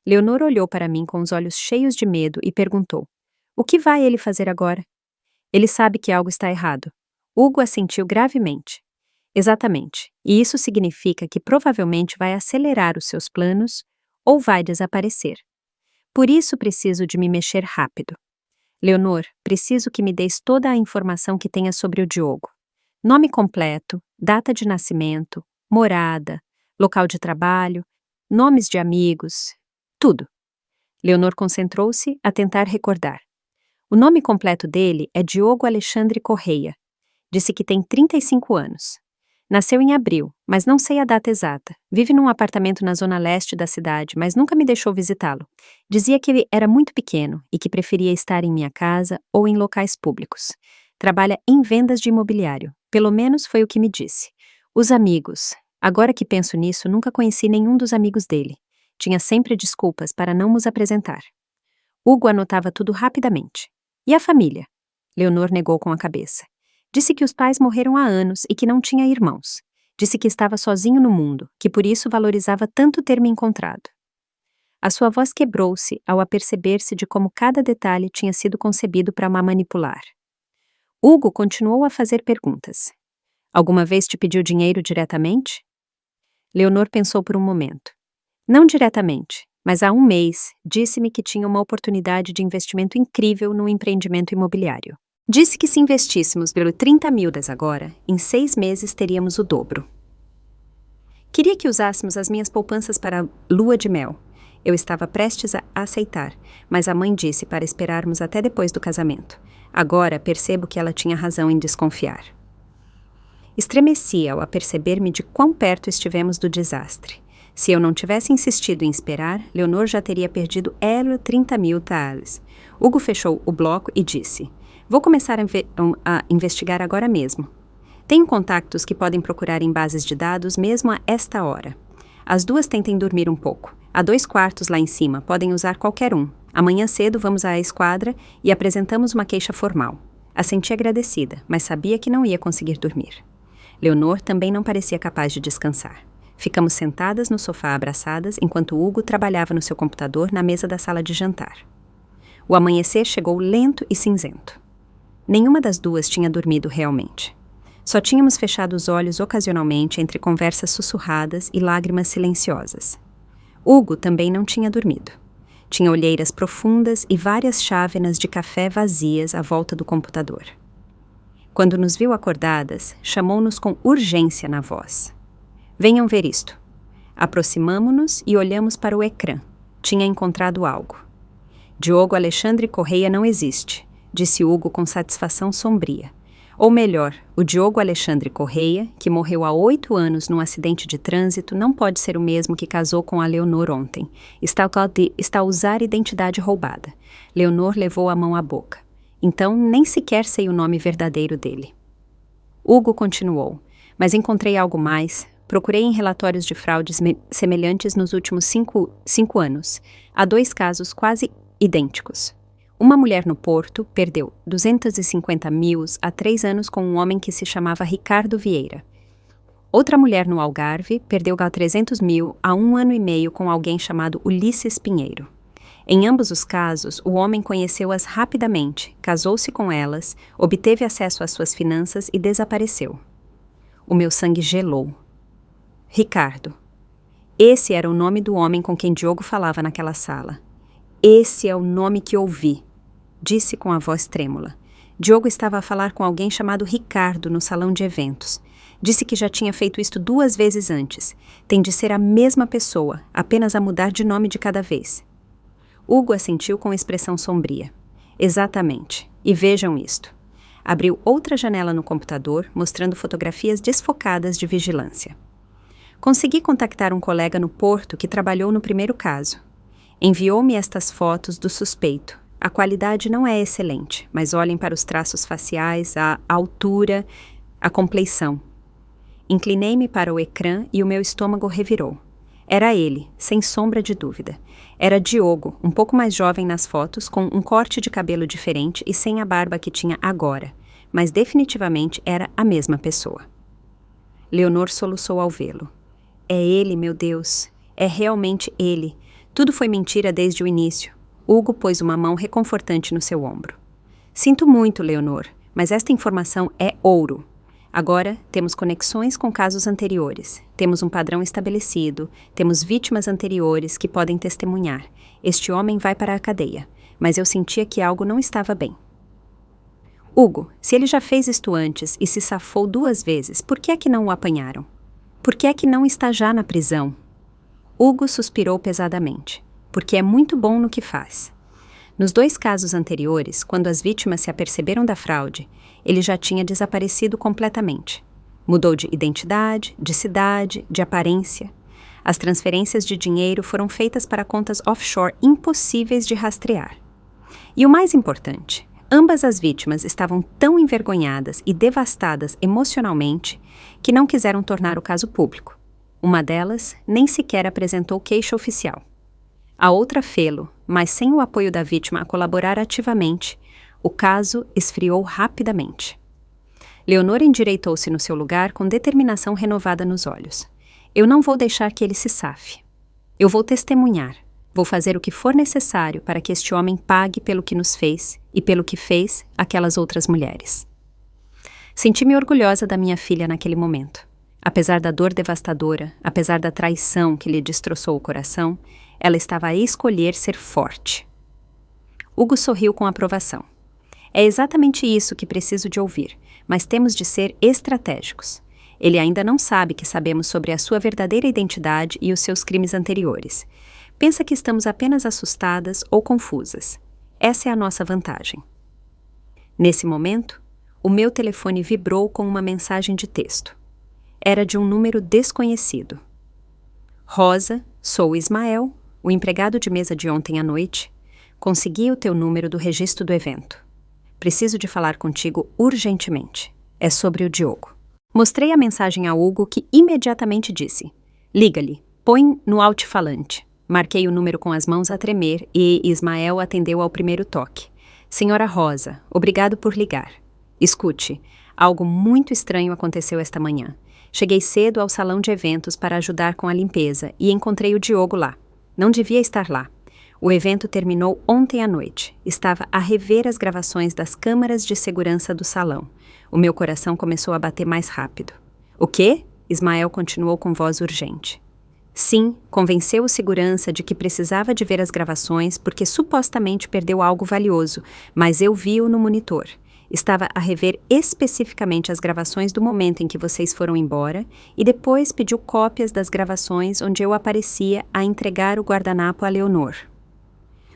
Leonor olhou para mim com os olhos cheios de medo e perguntou: o que vai ele fazer agora? Ele sabe que algo está errado. Hugo assentiu gravemente. Exatamente, e isso significa que provavelmente vai acelerar os seus planos ou vai desaparecer. Por isso preciso de me mexer rápido. Leonor, preciso que me deis toda a informação que tenha sobre o Diogo. Nome completo, data de nascimento, morada, local de trabalho, nomes de amigos, tudo. Leonor concentrou-se a tentar recordar. O nome completo dele é Diogo Alexandre Correia. Disse que tem 35 anos. Nasceu em abril, mas não sei a data exata. Vive num apartamento na zona leste da cidade, mas nunca me deixou visitá-lo. Dizia que ele era muito pequeno e que preferia estar em minha casa ou em locais públicos. Trabalha em vendas de imobiliário. Pelo menos foi o que me disse. Os amigos. Agora que penso nisso, nunca conheci nenhum dos amigos dele. Tinha sempre desculpas para não nos apresentar. Hugo anotava tudo rapidamente. E a família? Leonor negou com a cabeça. Disse que os pais morreram há anos e que não tinha irmãos. Disse que estava sozinho no mundo, que por isso valorizava tanto ter me encontrado. A sua voz quebrou-se ao aperceber-se de como cada detalhe tinha sido concebido para me manipular. Hugo continuou a fazer perguntas. Alguma vez te pediu dinheiro diretamente? Leonor pensou por um momento. Não diretamente, mas há um mês disse-me que tinha uma oportunidade de investimento incrível no empreendimento imobiliário. Disse que se investíssemos pelo 30 mil agora, em 6 meses teríamos o dobro. Queria que usássemos as minhas poupanças para a lua de mel. Eu estava prestes a aceitar, mas a mãe disse para esperarmos até depois do casamento. Agora percebo que ela tinha razão em desconfiar. Estremeci ao aperceber-me de quão perto estivemos do desastre. Se eu não tivesse insistido em esperar, Leonor já teria perdido 30 mil taales. Hugo fechou o bloco e disse: vou começar a investigar agora mesmo. Tenho contactos que podem procurar em bases de dados mesmo a esta hora. As duas tentem dormir um pouco. Há 2 quartos lá em cima, podem usar qualquer um. Amanhã cedo vamos à esquadra e apresentamos uma queixa formal. Assenti agradecida, mas sabia que não ia conseguir dormir. Leonor também não parecia capaz de descansar. Ficamos sentadas no sofá abraçadas enquanto Hugo trabalhava no seu computador na mesa da sala de jantar. O amanhecer chegou lento e cinzento. Nenhuma das duas tinha dormido realmente. Só tínhamos fechado os olhos ocasionalmente entre conversas sussurradas e lágrimas silenciosas. Hugo também não tinha dormido. Tinha olheiras profundas e várias chávenas de café vazias à volta do computador. Quando nos viu acordadas, chamou-nos com urgência na voz. Venham ver isto. Aproximamo-nos e olhamos para o ecrã. Tinha encontrado algo. Diogo Alexandre Correia não existe, disse Hugo com satisfação sombria. Ou melhor, o Diogo Alexandre Correia, que morreu há 8 anos num acidente de trânsito, não pode ser o mesmo que casou com a Leonor ontem. Está a usar identidade roubada. Leonor levou a mão à boca. Então, nem sequer sei o nome verdadeiro dele. Hugo continuou. Mas encontrei algo mais. Procurei em relatórios de fraudes semelhantes nos últimos 5 anos. Há 2 casos quase idênticos. Uma mulher no Porto perdeu 250 mil há 3 anos com um homem que se chamava Ricardo Vieira. Outra mulher no Algarve perdeu 300 mil há 1 ano e meio com alguém chamado Ulisses Pinheiro. Em ambos os casos, o homem conheceu-as rapidamente, casou-se com elas, obteve acesso às suas finanças e desapareceu. O meu sangue gelou. Ricardo. Esse era o nome do homem com quem Diogo falava naquela sala. Esse é o nome que ouvi, disse com a voz trêmula. Diogo estava a falar com alguém chamado Ricardo no salão de eventos. Disse que já tinha feito isto 2 vezes antes. Tem de ser a mesma pessoa, apenas a mudar de nome de cada vez. Hugo assentiu com expressão sombria. Exatamente. E vejam isto. Abriu outra janela no computador, mostrando fotografias desfocadas de vigilância. Consegui contactar um colega no Porto que trabalhou no primeiro caso. Enviou-me estas fotos do suspeito. A qualidade não é excelente, mas olhem para os traços faciais, a altura, a compleição. Inclinei-me para o ecrã e o meu estômago revirou. Era ele, sem sombra de dúvida. Era Diogo, um pouco mais jovem nas fotos, com um corte de cabelo diferente e sem a barba que tinha agora, mas definitivamente era a mesma pessoa. Leonor soluçou ao vê-lo. É ele, meu Deus. É realmente ele. Tudo foi mentira desde o início. Hugo pôs uma mão reconfortante no seu ombro. Sinto muito, Leonor, mas esta informação é ouro. Agora, temos conexões com casos anteriores, temos um padrão estabelecido, temos vítimas anteriores que podem testemunhar. Este homem vai para a cadeia, mas eu sentia que algo não estava bem. Hugo, se ele já fez isto antes e se safou 2 vezes, por que é que não o apanharam? Por que é que não está já na prisão? Hugo suspirou pesadamente, porque é muito bom no que faz. Nos 2 casos anteriores, quando as vítimas se aperceberam da fraude, ele já tinha desaparecido completamente. Mudou de identidade, de cidade, de aparência. As transferências de dinheiro foram feitas para contas offshore impossíveis de rastrear. E o mais importante, ambas as vítimas estavam tão envergonhadas e devastadas emocionalmente que não quiseram tornar o caso público. Uma delas nem sequer apresentou queixa oficial. A outra fê-lo, mas sem o apoio da vítima a colaborar ativamente, o caso esfriou rapidamente. Leonor endireitou-se no seu lugar com determinação renovada nos olhos. Eu não vou deixar que ele se safe. Eu vou testemunhar. Vou fazer o que for necessário para que este homem pague pelo que nos fez e pelo que fez aquelas outras mulheres. Senti-me orgulhosa da minha filha naquele momento. Apesar da dor devastadora, apesar da traição que lhe destroçou o coração, ela estava a escolher ser forte. Hugo sorriu com aprovação. É exatamente isso que preciso de ouvir, mas temos de ser estratégicos. Ele ainda não sabe que sabemos sobre a sua verdadeira identidade e os seus crimes anteriores. Pensa que estamos apenas assustadas ou confusas. Essa é a nossa vantagem. Nesse momento, o meu telefone vibrou com uma mensagem de texto. Era de um número desconhecido. Rosa, sou Ismael, o empregado de mesa de ontem à noite. Consegui o teu número do registro do evento. Preciso de falar contigo urgentemente. É sobre o Diogo. Mostrei a mensagem a Hugo, que imediatamente disse: liga-lhe, põe no altifalante. Marquei o número com as mãos a tremer e Ismael atendeu ao primeiro toque. Senhora Rosa, obrigado por ligar. Escute, algo muito estranho aconteceu esta manhã. Cheguei cedo ao salão de eventos para ajudar com a limpeza e encontrei o Diogo lá. Não devia estar lá. O evento terminou ontem à noite. Estava a rever as gravações das câmaras de segurança do salão. O meu coração começou a bater mais rápido. O quê? Ismael continuou com voz urgente. Sim, convenceu o segurança de que precisava de ver as gravações porque supostamente perdeu algo valioso, mas eu vi-o no monitor. Estava a rever especificamente as gravações do momento em que vocês foram embora e depois pediu cópias das gravações onde eu aparecia a entregar o guardanapo a Leonor.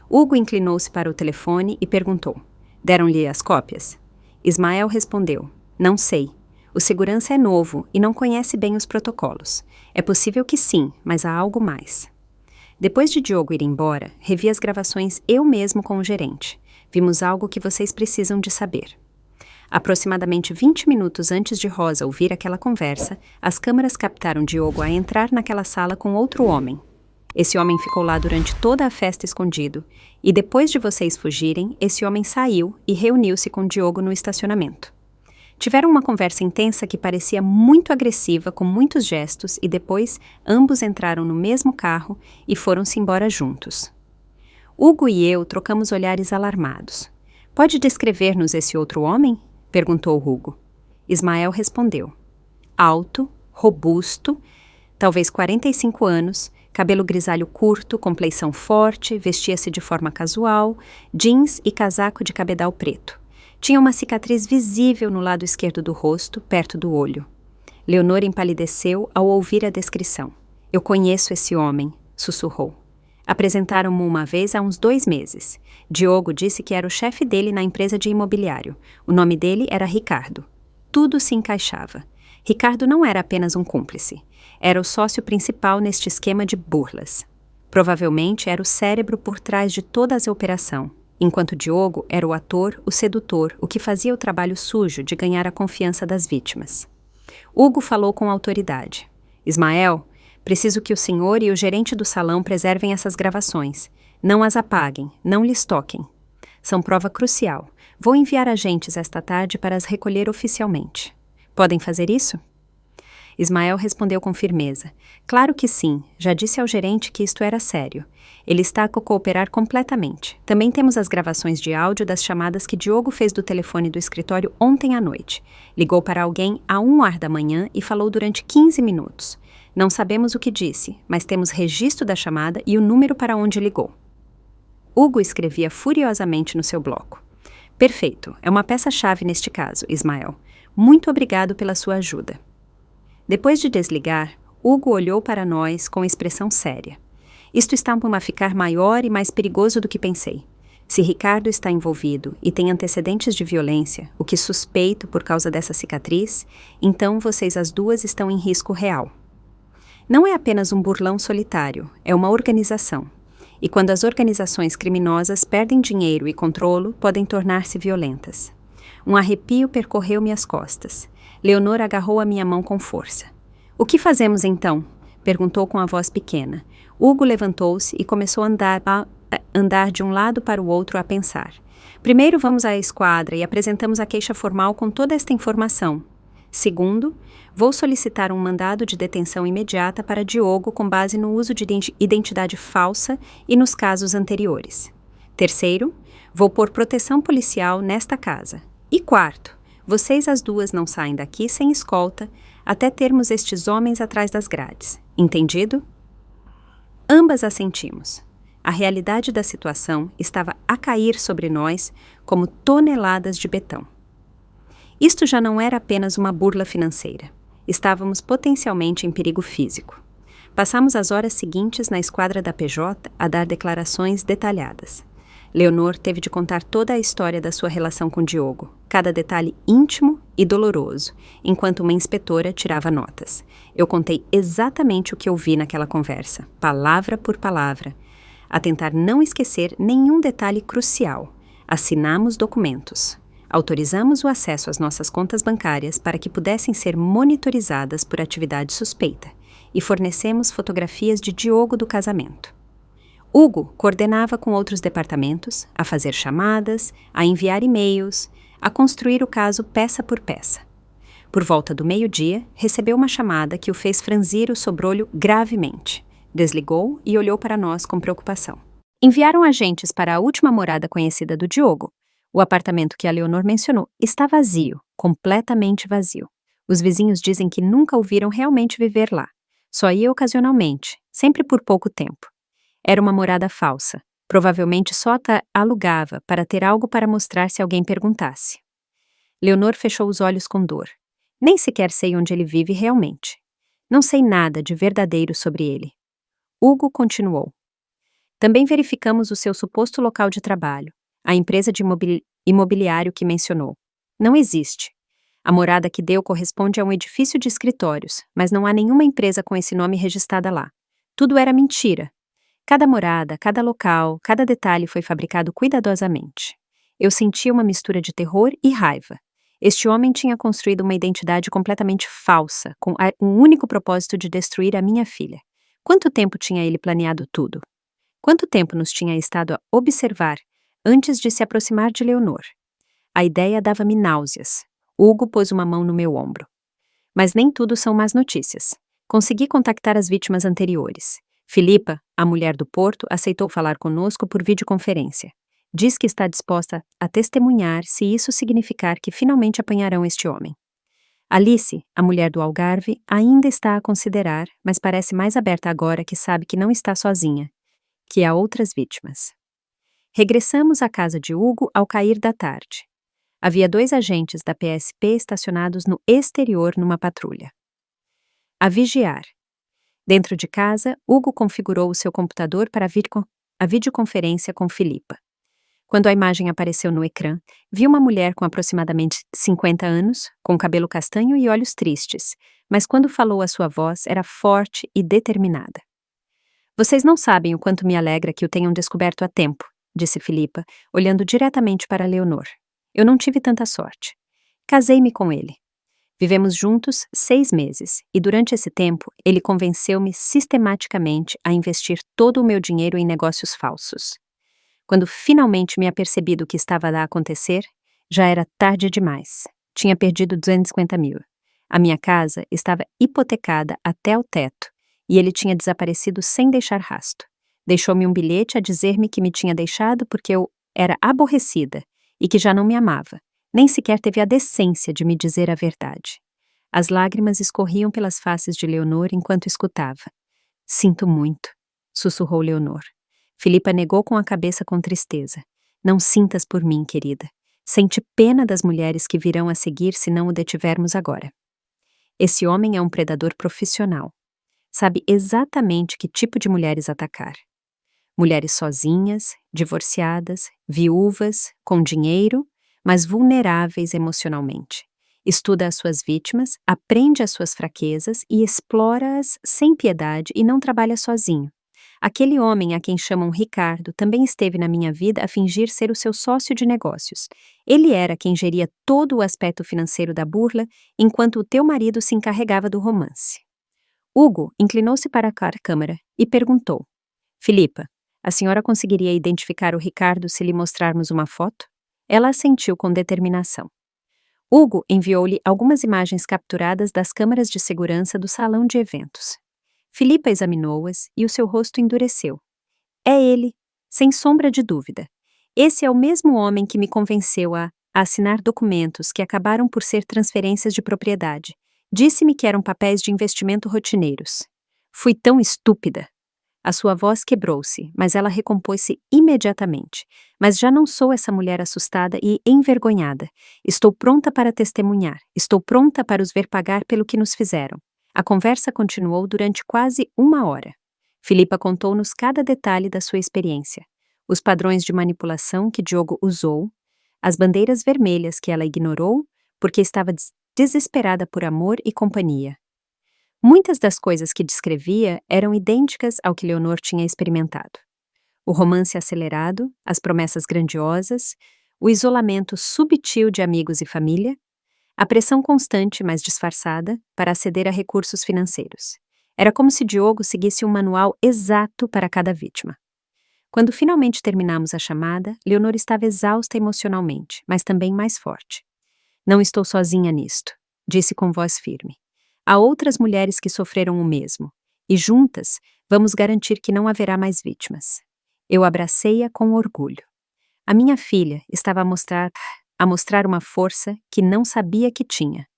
Hugo inclinou-se para o telefone e perguntou: deram-lhe as cópias? Ismael respondeu: não sei. O segurança é novo e não conhece bem os protocolos. É possível que sim, mas há algo mais. Depois de Diogo ir embora, revi as gravações eu mesmo com o gerente. Vimos algo que vocês precisam de saber. Aproximadamente 20 minutos antes de Rosa ouvir aquela conversa, as câmeras captaram Diogo a entrar naquela sala com outro homem. Esse homem ficou lá durante toda a festa escondido, e depois de vocês fugirem, esse homem saiu e reuniu-se com Diogo no estacionamento. Tiveram uma conversa intensa que parecia muito agressiva, com muitos gestos, e depois ambos entraram no mesmo carro e foram-se embora juntos. Hugo e eu trocamos olhares alarmados. Pode descrever-nos esse outro homem? Perguntou Hugo. Ismael respondeu. Alto, robusto, talvez 45 anos, cabelo grisalho curto, compleição forte, vestia-se de forma casual, jeans e casaco de cabedal preto. Tinha uma cicatriz visível no lado esquerdo do rosto, perto do olho. Leonor empalideceu ao ouvir a descrição. Eu conheço esse homem, sussurrou. Apresentaram-mo uma vez há uns 2 meses. Diogo disse que era o chefe dele na empresa de imobiliário. O nome dele era Ricardo. Tudo se encaixava. Ricardo não era apenas um cúmplice. Era o sócio principal neste esquema de burlas. Provavelmente era o cérebro por trás de toda a operação, enquanto Diogo era o ator, o sedutor, o que fazia o trabalho sujo de ganhar a confiança das vítimas. Hugo falou com autoridade. Ismael, preciso que o senhor e o gerente do salão preservem essas gravações. Não as apaguem, não lhes toquem. São prova crucial. Vou enviar agentes esta tarde para as recolher oficialmente. Podem fazer isso? Ismael respondeu com firmeza. Claro que sim, já disse ao gerente que isto era sério. Ele está a cooperar completamente. Também temos as gravações de áudio das chamadas que Diogo fez do telefone do escritório ontem à noite. Ligou para alguém a 1h da manhã e falou durante 15 minutos. Não sabemos o que disse, mas temos registro da chamada e o número para onde ligou. Hugo escrevia furiosamente no seu bloco. Perfeito, é uma peça-chave neste caso, Ismael. Muito obrigado pela sua ajuda. Depois de desligar, Hugo olhou para nós com expressão séria. Isto está a ficar maior e mais perigoso do que pensei. Se Ricardo está envolvido e tem antecedentes de violência, o que suspeito por causa dessa cicatriz, então vocês as duas estão em risco real. Não é apenas um burlão solitário, é uma organização. E quando as organizações criminosas perdem dinheiro e controlo, podem tornar-se violentas. Um arrepio percorreu-me as costas. Leonor agarrou a minha mão com força. O que fazemos então? Perguntou com a voz pequena. Hugo levantou-se e começou a andar de um lado para o outro a pensar. Primeiro vamos à esquadra e apresentamos a queixa formal com toda esta informação. Segundo, vou solicitar um mandado de detenção imediata para Diogo com base no uso de identidade falsa e nos casos anteriores. Terceiro, vou pôr proteção policial nesta casa. E quarto, vocês as duas não saem daqui sem escolta até termos estes homens atrás das grades. Entendido? Ambas assentimos. A realidade da situação estava a cair sobre nós como toneladas de betão. Isto já não era apenas uma burla financeira. Estávamos potencialmente em perigo físico. Passamos as horas seguintes na esquadra da PJ a dar declarações detalhadas. Leonor teve de contar toda a história da sua relação com Diogo, cada detalhe íntimo e doloroso, enquanto uma inspetora tirava notas. Eu contei exatamente o que ouvi naquela conversa, palavra por palavra, a tentar não esquecer nenhum detalhe crucial. Assinamos documentos. Autorizamos o acesso às nossas contas bancárias para que pudessem ser monitorizadas por atividade suspeita e fornecemos fotografias de Diogo do casamento. Hugo coordenava com outros departamentos a fazer chamadas, a enviar e-mails, a construir o caso peça por peça. Por volta do meio-dia, recebeu uma chamada que o fez franzir o sobrolho gravemente. Desligou e olhou para nós com preocupação. Enviaram agentes para a última morada conhecida do Diogo. O apartamento que a Leonor mencionou está vazio, completamente vazio. Os vizinhos dizem que nunca o viram realmente viver lá. Só ia ocasionalmente, sempre por pouco tempo. Era uma morada falsa. Provavelmente só alugava para ter algo para mostrar se alguém perguntasse. Leonor fechou os olhos com dor. Nem sequer sei onde ele vive realmente. Não sei nada de verdadeiro sobre ele. Hugo continuou. Também verificamos o seu suposto local de trabalho, a empresa de imobiliário que mencionou. Não existe. A morada que deu corresponde a um edifício de escritórios, mas não há nenhuma empresa com esse nome registrada lá. Tudo era mentira. Cada morada, cada local, cada detalhe foi fabricado cuidadosamente. Eu sentia uma mistura de terror e raiva. Este homem tinha construído uma identidade completamente falsa, com um único propósito de destruir a minha filha. Quanto tempo tinha ele planeado tudo? Quanto tempo nos tinha estado a observar antes de se aproximar de Leonor? A ideia dava-me náuseas. Hugo pôs uma mão no meu ombro. Mas nem tudo são más notícias. Consegui contactar as vítimas anteriores. Filipa, a mulher do Porto, aceitou falar conosco por videoconferência. Diz que está disposta a testemunhar se isso significar que finalmente apanharão este homem. Alice, a mulher do Algarve, ainda está a considerar, mas parece mais aberta agora que sabe que não está sozinha, que há outras vítimas. Regressamos à casa de Hugo ao cair da tarde. Havia 2 agentes da PSP estacionados no exterior numa patrulha. A vigiar. Dentro de casa, Hugo configurou o seu computador para a videoconferência com Filipa. Quando a imagem apareceu no ecrã, vi uma mulher com aproximadamente 50 anos, com cabelo castanho e olhos tristes, mas quando falou a sua voz era forte e determinada. Vocês não sabem o quanto me alegra que o tenham descoberto a tempo, disse Filipa, olhando diretamente para Leonor. Eu não tive tanta sorte. Casei-me com ele. Vivemos juntos 6 meses e durante esse tempo ele convenceu-me sistematicamente a investir todo o meu dinheiro em negócios falsos. Quando finalmente me apercebi do que estava a acontecer, já era tarde demais. Tinha perdido 250 mil. A minha casa estava hipotecada até o teto e ele tinha desaparecido sem deixar rasto. Deixou-me um bilhete a dizer-me que me tinha deixado porque eu era aborrecida e que já não me amava. Nem sequer teve a decência de me dizer a verdade. As lágrimas escorriam pelas faces de Leonor enquanto escutava. Sinto muito, sussurrou Leonor. Filipa negou com a cabeça com tristeza. Não sintas por mim, querida. Sente pena das mulheres que virão a seguir se não o detivermos agora. Esse homem é um predador profissional. Sabe exatamente que tipo de mulheres atacar. Mulheres sozinhas, divorciadas, viúvas, com dinheiro, mas vulneráveis emocionalmente. Estuda as suas vítimas, aprende as suas fraquezas e explora-as sem piedade e não trabalha sozinho. Aquele homem a quem chamam Ricardo também esteve na minha vida a fingir ser o seu sócio de negócios. Ele era quem geria todo o aspecto financeiro da burla, enquanto o teu marido se encarregava do romance. Hugo inclinou-se para a câmara e perguntou: Filipa, a senhora conseguiria identificar o Ricardo se lhe mostrarmos uma foto? Ela assentiu com determinação. Hugo enviou-lhe algumas imagens capturadas das câmaras de segurança do salão de eventos. Filipa examinou-as e o seu rosto endureceu. É ele, sem sombra de dúvida. Esse é o mesmo homem que me convenceu a assinar documentos que acabaram por ser transferências de propriedade. Disse-me que eram papéis de investimento rotineiros. Fui tão estúpida. A sua voz quebrou-se, mas ela recompôs-se imediatamente. Mas já não sou essa mulher assustada e envergonhada. Estou pronta para testemunhar. Estou pronta para os ver pagar pelo que nos fizeram. A conversa continuou durante quase 1 hora. Filipa contou-nos cada detalhe da sua experiência. Os padrões de manipulação que Diogo usou, as bandeiras vermelhas que ela ignorou porque estava desesperada por amor e companhia. Muitas das coisas que descrevia eram idênticas ao que Leonor tinha experimentado. O romance acelerado, as promessas grandiosas, o isolamento subtil de amigos e família, a pressão constante, mas disfarçada, para aceder a recursos financeiros. Era como se Diogo seguisse um manual exato para cada vítima. Quando finalmente terminamos a chamada, Leonor estava exausta emocionalmente, mas também mais forte. Não estou sozinha nisto, disse com voz firme. Há outras mulheres que sofreram o mesmo, e juntas vamos garantir que não haverá mais vítimas. Eu abracei-a com orgulho. A minha filha estava a mostrar uma força que não sabia que tinha.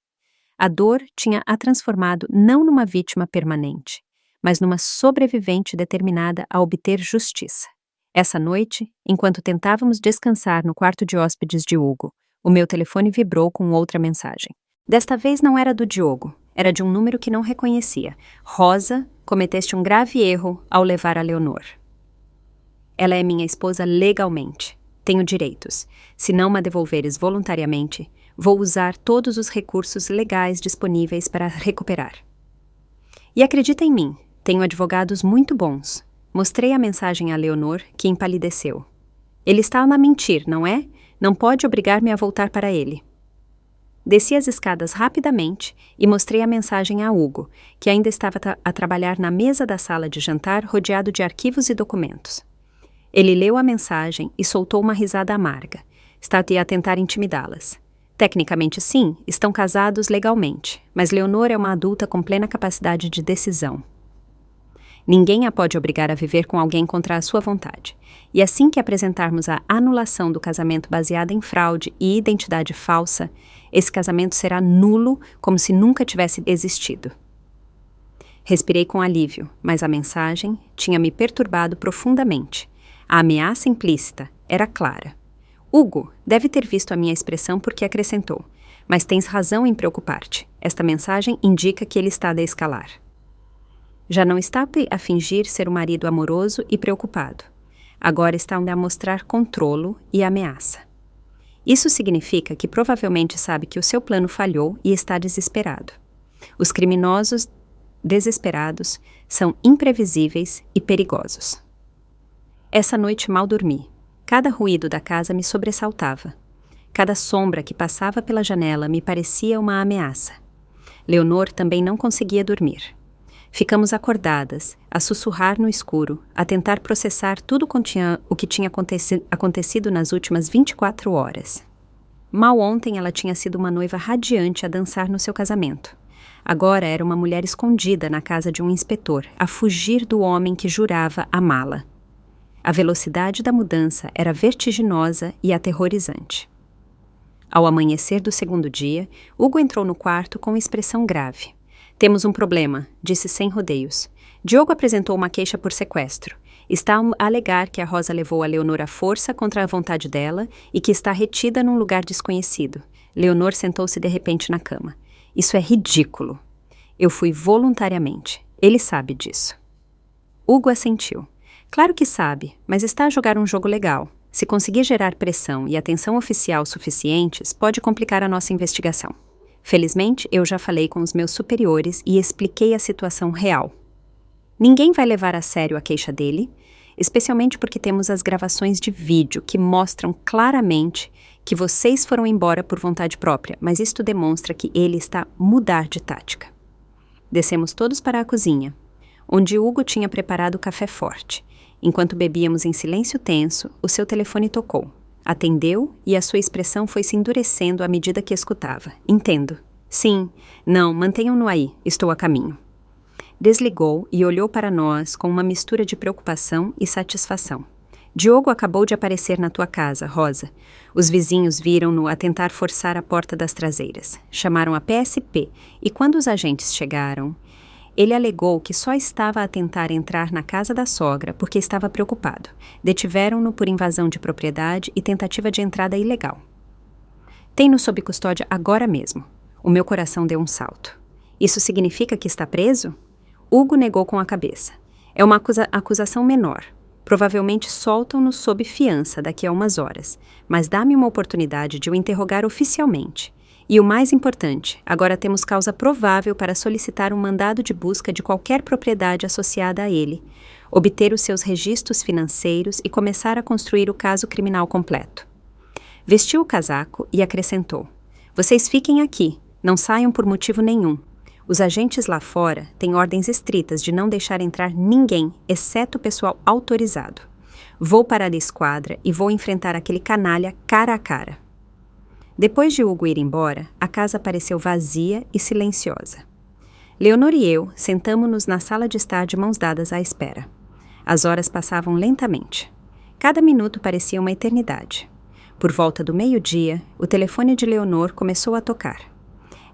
A dor tinha a transformado não numa vítima permanente, mas numa sobrevivente determinada a obter justiça. Essa noite, enquanto tentávamos descansar no quarto de hóspedes de Hugo, o meu telefone vibrou com outra mensagem. Desta vez não era do Diogo, era de um número que não reconhecia. Rosa, cometeste um grave erro ao levar a Leonor. Ela é minha esposa legalmente. Tenho direitos. Se não me devolveres voluntariamente, vou usar todos os recursos legais disponíveis para recuperar. E acredita em mim, tenho advogados muito bons. Mostrei a mensagem a Leonor, que empalideceu. Ele está a mentir, não é? Não pode obrigar-me a voltar para ele. Desci as escadas rapidamente e mostrei a mensagem a Hugo, que ainda estava a trabalhar na mesa da sala de jantar rodeado de arquivos e documentos. Ele leu a mensagem e soltou uma risada amarga. Estava a tentar intimidá-las. Tecnicamente sim, estão casados legalmente, mas Leonor é uma adulta com plena capacidade de decisão. Ninguém a pode obrigar a viver com alguém contra a sua vontade. E assim que apresentarmos a anulação do casamento baseada em fraude e identidade falsa, esse casamento será nulo, como se nunca tivesse existido. Respirei com alívio, mas a mensagem tinha me perturbado profundamente. A ameaça implícita era clara. Hugo deve ter visto a minha expressão porque acrescentou: mas tens razão em preocupar-te. Esta mensagem indica que ele está a escalar. Já não está a fingir ser um marido amoroso e preocupado. Agora está a mostrar controlo e ameaça. Isso significa que provavelmente sabe que o seu plano falhou e está desesperado. Os criminosos desesperados são imprevisíveis e perigosos. Essa noite mal dormi. Cada ruído da casa me sobressaltava. Cada sombra que passava pela janela me parecia uma ameaça. Leonor também não conseguia dormir. Ficamos acordadas, a sussurrar no escuro, a tentar processar tudo o que tinha acontecido nas últimas 24 horas. Mal ontem ela tinha sido uma noiva radiante a dançar no seu casamento. Agora era uma mulher escondida na casa de um inspetor, a fugir do homem que jurava amá-la. A velocidade da mudança era vertiginosa e aterrorizante. Ao amanhecer do segundo dia, Hugo entrou no quarto com expressão grave. Temos um problema, disse sem rodeios. Diogo apresentou uma queixa por sequestro. Está a alegar que a Rosa levou a Leonor à força contra a vontade dela e que está retida num lugar desconhecido. Leonor sentou-se de repente na cama. Isso é ridículo. Eu fui voluntariamente. Ele sabe disso. Hugo assentiu. Claro que sabe, mas está a jogar um jogo legal. Se conseguir gerar pressão e atenção oficial suficientes, pode complicar a nossa investigação. Felizmente, eu já falei com os meus superiores e expliquei a situação real. Ninguém vai levar a sério a queixa dele, especialmente porque temos as gravações de vídeo que mostram claramente que vocês foram embora por vontade própria, mas isto demonstra que ele está a mudar de tática. Descemos todos para a cozinha, onde Hugo tinha preparado café forte. Enquanto bebíamos em silêncio tenso, o seu telefone tocou. Atendeu e a sua expressão foi se endurecendo à medida que escutava. Entendo. Sim. Não, mantenham-no aí. Estou a caminho. Desligou e olhou para nós com uma mistura de preocupação e satisfação. Diogo acabou de aparecer na tua casa, Rosa. Os vizinhos viram-no a tentar forçar a porta das traseiras. Chamaram a PSP e quando os agentes chegaram, ele alegou que só estava a tentar entrar na casa da sogra porque estava preocupado. Detiveram-no por invasão de propriedade e tentativa de entrada ilegal. Tem-no sob custódia agora mesmo. O meu coração deu um salto. Isso significa que está preso? Hugo negou com a cabeça. É uma acusação menor. Provavelmente soltam-no sob fiança daqui a umas horas, mas dá-me uma oportunidade de o interrogar oficialmente. E o mais importante, agora temos causa provável para solicitar um mandado de busca de qualquer propriedade associada a ele, obter os seus registros financeiros e começar a construir o caso criminal completo. Vestiu o casaco e acrescentou: vocês fiquem aqui, não saiam por motivo nenhum. Os agentes lá fora têm ordens estritas de não deixar entrar ninguém, exceto o pessoal autorizado. Vou parar a esquadra e vou enfrentar aquele canalha cara a cara. Depois de Hugo ir embora, a casa pareceu vazia e silenciosa. Leonor e eu sentamo-nos na sala de estar de mãos dadas à espera. As horas passavam lentamente. Cada minuto parecia uma eternidade. Por volta do meio-dia, o telefone de Leonor começou a tocar.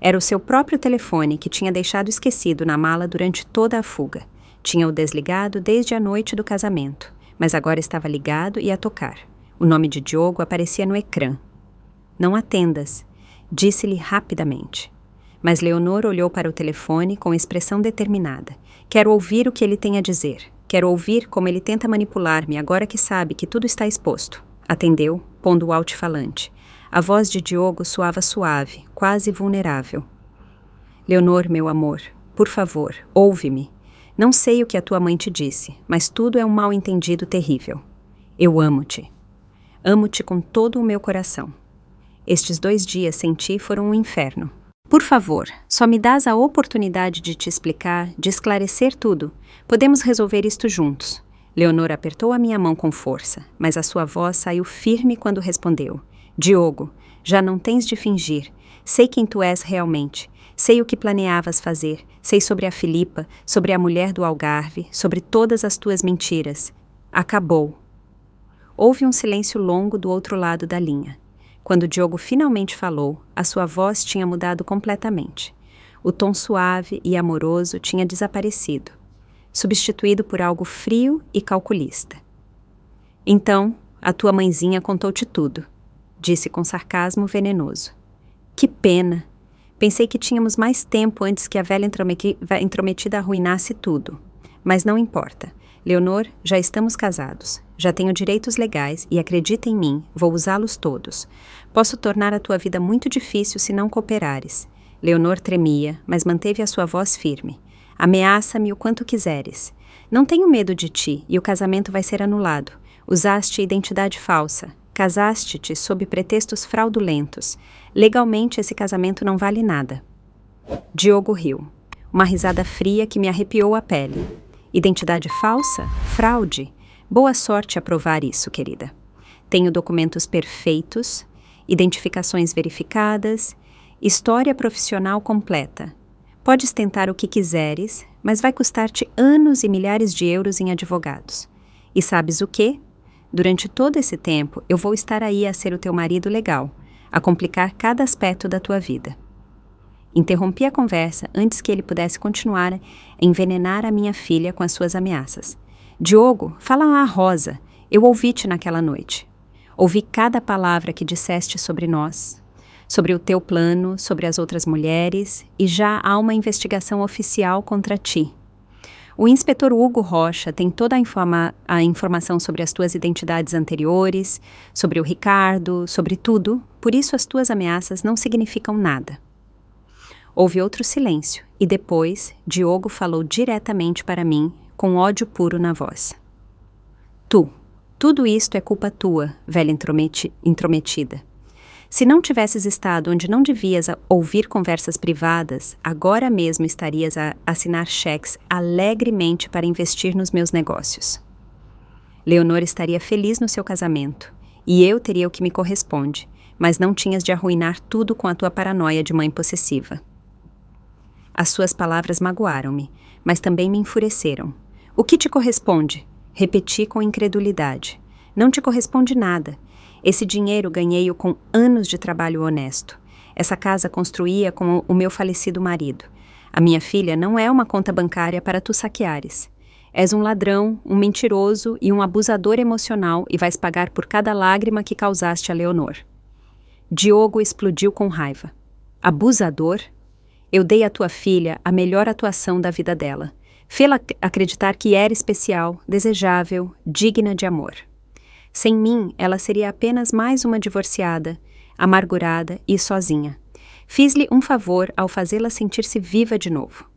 Era o seu próprio telefone que tinha deixado esquecido na mala durante toda a fuga. Tinha-o desligado desde a noite do casamento, mas agora estava ligado e a tocar. O nome de Diogo aparecia no ecrã. Não atendas, disse-lhe rapidamente. Mas Leonor olhou para o telefone com expressão determinada. Quero ouvir o que ele tem a dizer. Quero ouvir como ele tenta manipular-me agora que sabe que tudo está exposto. Atendeu, pondo o altifalante. A voz de Diogo soava suave, quase vulnerável. Leonor, meu amor, por favor, ouve-me. Não sei o que a tua mãe te disse, mas tudo é um mal-entendido terrível. Eu amo-te. Amo-te com todo o meu coração. Estes 2 dias sem ti foram um inferno. Por favor, só me dás a oportunidade de te explicar, de esclarecer tudo. Podemos resolver isto juntos. Leonor apertou a minha mão com força, mas a sua voz saiu firme quando respondeu. Diogo, já não tens de fingir. Sei quem tu és realmente. Sei o que planeavas fazer. Sei sobre a Filipa, sobre a mulher do Algarve, sobre todas as tuas mentiras. Acabou. Houve um silêncio longo do outro lado da linha. Quando Diogo finalmente falou, a sua voz tinha mudado completamente. O tom suave e amoroso tinha desaparecido, substituído por algo frio e calculista. Então, a tua mãezinha contou-te tudo, disse com sarcasmo venenoso. Que pena! Pensei que tínhamos mais tempo antes que a velha intrometida arruinasse tudo. Mas não importa. Leonor, já estamos casados. Já tenho direitos legais e, acredita em mim, vou usá-los todos. Posso tornar a tua vida muito difícil se não cooperares. Leonor tremia, mas manteve a sua voz firme. Ameaça-me o quanto quiseres. Não tenho medo de ti e o casamento vai ser anulado. Usaste identidade falsa. Casaste-te sob pretextos fraudulentos. Legalmente esse casamento não vale nada. Diogo riu. Uma risada fria que me arrepiou a pele. Identidade falsa? Fraude? Boa sorte a provar isso, querida. Tenho documentos perfeitos, identificações verificadas, história profissional completa. Podes tentar o que quiseres, mas vai custar-te anos e milhares de euros em advogados. E sabes o quê? Durante todo esse tempo, eu vou estar aí a ser o teu marido legal, a complicar cada aspecto da tua vida. Interrompi a conversa antes que ele pudesse continuar a envenenar a minha filha com as suas ameaças. Diogo, fala a Rosa. Eu ouvi-te naquela noite. Ouvi cada palavra que disseste sobre nós, sobre o teu plano, sobre as outras mulheres, e já há uma investigação oficial contra ti. O inspetor Hugo Rocha tem toda a informação sobre as tuas identidades anteriores, sobre o Ricardo, sobre tudo, por isso as tuas ameaças não significam nada. Houve outro silêncio, e depois, Diogo falou diretamente para mim, com ódio puro na voz. Tudo isto é culpa tua, velha intrometida. Se não tivesses estado onde não devias ouvir conversas privadas, agora mesmo estarias a assinar cheques alegremente para investir nos meus negócios. Leonor estaria feliz no seu casamento, e eu teria o que me corresponde, mas não tinhas de arruinar tudo com a tua paranoia de mãe possessiva. As suas palavras magoaram-me, mas também me enfureceram. O que te corresponde? Repeti com incredulidade. Não te corresponde nada. Esse dinheiro ganhei-o com anos de trabalho honesto. Essa casa construía com o meu falecido marido. A minha filha não é uma conta bancária para tu saqueares. És um ladrão, um mentiroso e um abusador emocional e vais pagar por cada lágrima que causaste a Leonor. Diogo explodiu com raiva. Abusador? Eu dei à tua filha a melhor atuação da vida dela. Fê-la acreditar que era especial, desejável, digna de amor. Sem mim, ela seria apenas mais uma divorciada, amargurada e sozinha. Fiz-lhe um favor ao fazê-la sentir-se viva de novo.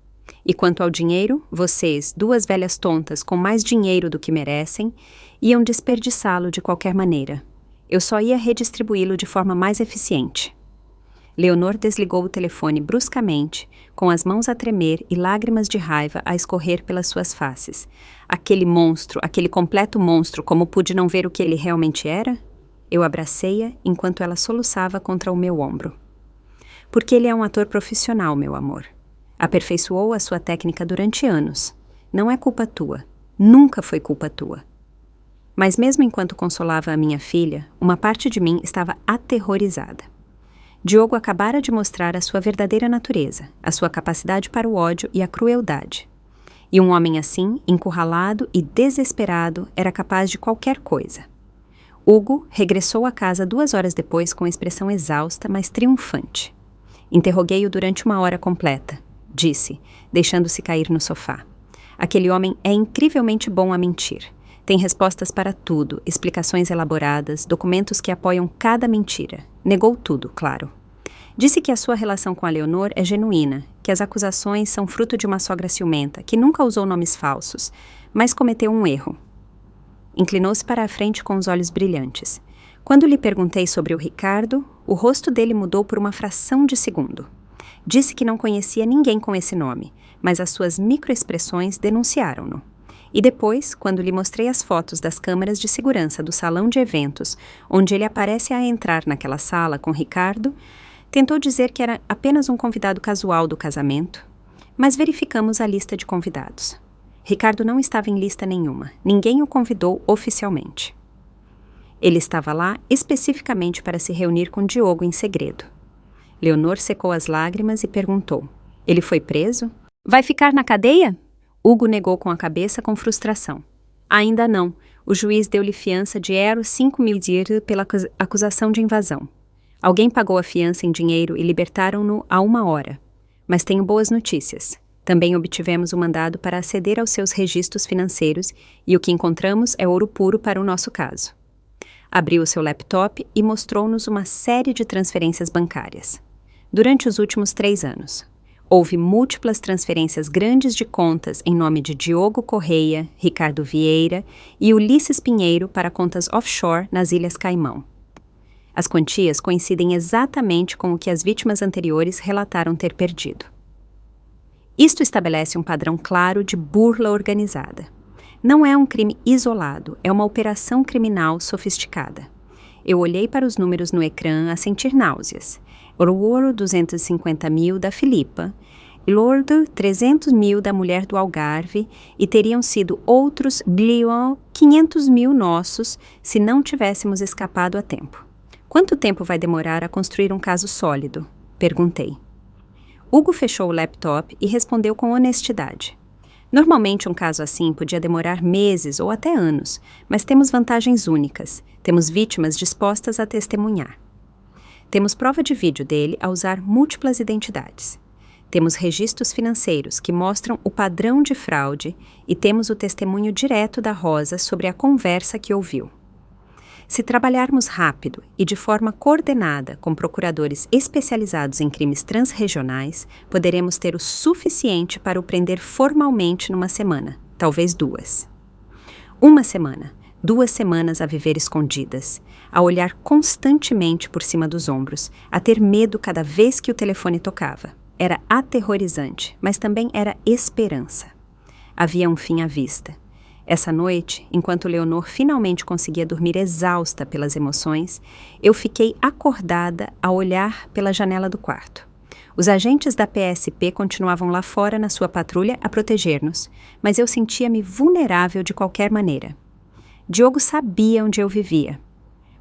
E quanto ao dinheiro, vocês, duas velhas tontas com mais dinheiro do que merecem, iam desperdiçá-lo de qualquer maneira. Eu só ia redistribuí-lo de forma mais eficiente. Leonor desligou o telefone bruscamente, com as mãos a tremer e lágrimas de raiva a escorrer pelas suas faces. Aquele monstro, aquele completo monstro, como pude não ver o que ele realmente era? Eu abracei-a enquanto ela soluçava contra o meu ombro. Porque ele é um ator profissional, meu amor. Aperfeiçoou a sua técnica durante anos. Não é culpa tua. Nunca foi culpa tua. Mas mesmo enquanto consolava a minha filha, uma parte de mim estava aterrorizada. Diogo acabara de mostrar a sua verdadeira natureza, a sua capacidade para o ódio e a crueldade. E um homem assim, encurralado e desesperado, era capaz de qualquer coisa. Hugo regressou à casa 2 horas depois com expressão exausta, mas triunfante. Interroguei-o durante 1 hora completa, disse, deixando-se cair no sofá. Aquele homem é incrivelmente bom a mentir. Tem respostas para tudo, explicações elaboradas, documentos que apoiam cada mentira. Negou tudo, claro. Disse que a sua relação com a Leonor é genuína, que as acusações são fruto de uma sogra ciumenta, que nunca usou nomes falsos, mas cometeu um erro. Inclinou-se para a frente com os olhos brilhantes. Quando lhe perguntei sobre o Ricardo, o rosto dele mudou por uma fração de segundo. Disse que não conhecia ninguém com esse nome, mas as suas microexpressões denunciaram-no. E depois, quando lhe mostrei as fotos das câmeras de segurança do salão de eventos, onde ele aparece a entrar naquela sala com Ricardo, tentou dizer que era apenas um convidado casual do casamento, mas verificamos a lista de convidados. Ricardo não estava em lista nenhuma, ninguém o convidou oficialmente. Ele estava lá especificamente para se reunir com Diogo em segredo. Leonor secou as lágrimas e perguntou: ele foi preso? Vai ficar na cadeia? Hugo negou com a cabeça com frustração. Ainda não. O juiz deu-lhe fiança de euro 5.000 pela acusação de invasão. Alguém pagou a fiança em dinheiro e libertaram-no há 1 hora. Mas tenho boas notícias. Também obtivemos o mandado para aceder aos seus registros financeiros e o que encontramos é ouro puro para o nosso caso. Abriu o seu laptop e mostrou-nos uma série de transferências bancárias. Durante os últimos 3 anos, houve múltiplas transferências grandes de contas em nome de Diogo Correia, Ricardo Vieira e Ulisses Pinheiro para contas offshore nas Ilhas Caimão. As quantias coincidem exatamente com o que as vítimas anteriores relataram ter perdido. Isto estabelece um padrão claro de burla organizada. Não é um crime isolado, é uma operação criminal sofisticada. Eu olhei para os números no ecrã a sentir náuseas. Ouro 250.000 da Filipa, Lourdo 300.000 da mulher do Algarve e teriam sido outros 500.000 nossos se não tivéssemos escapado a tempo. Quanto tempo vai demorar a construir um caso sólido? Perguntei. Hugo fechou o laptop e respondeu com honestidade. Normalmente um caso assim podia demorar meses ou até anos, mas temos vantagens únicas. Temos vítimas dispostas a testemunhar. Temos prova de vídeo dele a usar múltiplas identidades. Temos registros financeiros que mostram o padrão de fraude e temos o testemunho direto da Rosa sobre a conversa que ouviu. Se trabalharmos rápido e de forma coordenada com procuradores especializados em crimes transregionais, poderemos ter o suficiente para o prender formalmente numa semana, talvez 2. 1 semana, 2 semanas a viver escondidas, a olhar constantemente por cima dos ombros, a ter medo cada vez que o telefone tocava. Era aterrorizante, mas também era esperança. Havia um fim à vista. Essa noite, enquanto Leonor finalmente conseguia dormir exausta pelas emoções, eu fiquei acordada a olhar pela janela do quarto. Os agentes da PSP continuavam lá fora na sua patrulha a proteger-nos, mas eu sentia-me vulnerável de qualquer maneira. Diogo sabia onde eu vivia.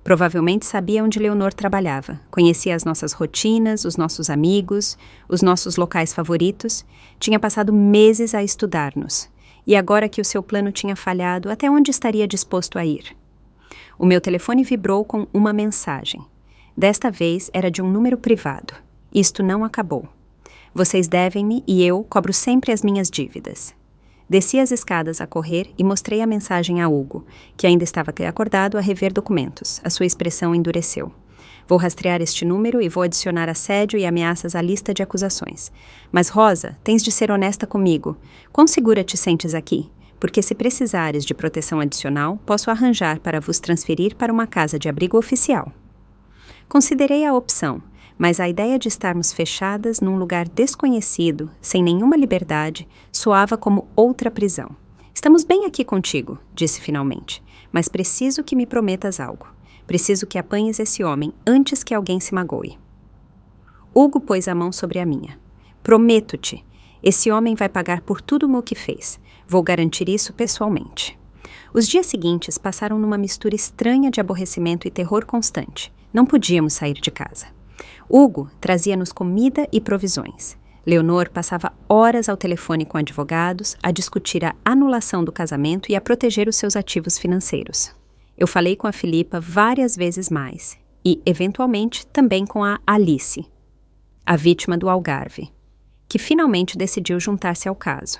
Provavelmente sabia onde Leonor trabalhava, conhecia as nossas rotinas, os nossos amigos, os nossos locais favoritos, tinha passado meses a estudar-nos. E agora que o seu plano tinha falhado, até onde estaria disposto a ir? O meu telefone vibrou com uma mensagem. Desta vez era de um número privado. Isto não acabou. Vocês devem-me e eu cobro sempre as minhas dívidas. Desci as escadas a correr e mostrei a mensagem a Hugo, que ainda estava acordado a rever documentos. A sua expressão endureceu. Vou rastrear este número e vou adicionar assédio e ameaças à lista de acusações. Mas, Rosa, tens de ser honesta comigo. Quão segura te sentes aqui? Porque se precisares de proteção adicional, posso arranjar para vos transferir para uma casa de abrigo oficial. Considerei a opção, mas a ideia de estarmos fechadas num lugar desconhecido, sem nenhuma liberdade, soava como outra prisão. Estamos bem aqui contigo, disse finalmente, mas preciso que me prometas algo. Preciso que apanhes esse homem antes que alguém se magoe. Hugo pôs a mão sobre a minha. Prometo-te, esse homem vai pagar por tudo o que fez. Vou garantir isso pessoalmente. Os dias seguintes passaram numa mistura estranha de aborrecimento e terror constante. Não podíamos sair de casa. Hugo trazia-nos comida e provisões. Leonor passava horas ao telefone com advogados a discutir a anulação do casamento e a proteger os seus ativos financeiros. Eu falei com a Filipa várias vezes mais e, eventualmente, também com a Alice, a vítima do Algarve, que finalmente decidiu juntar-se ao caso.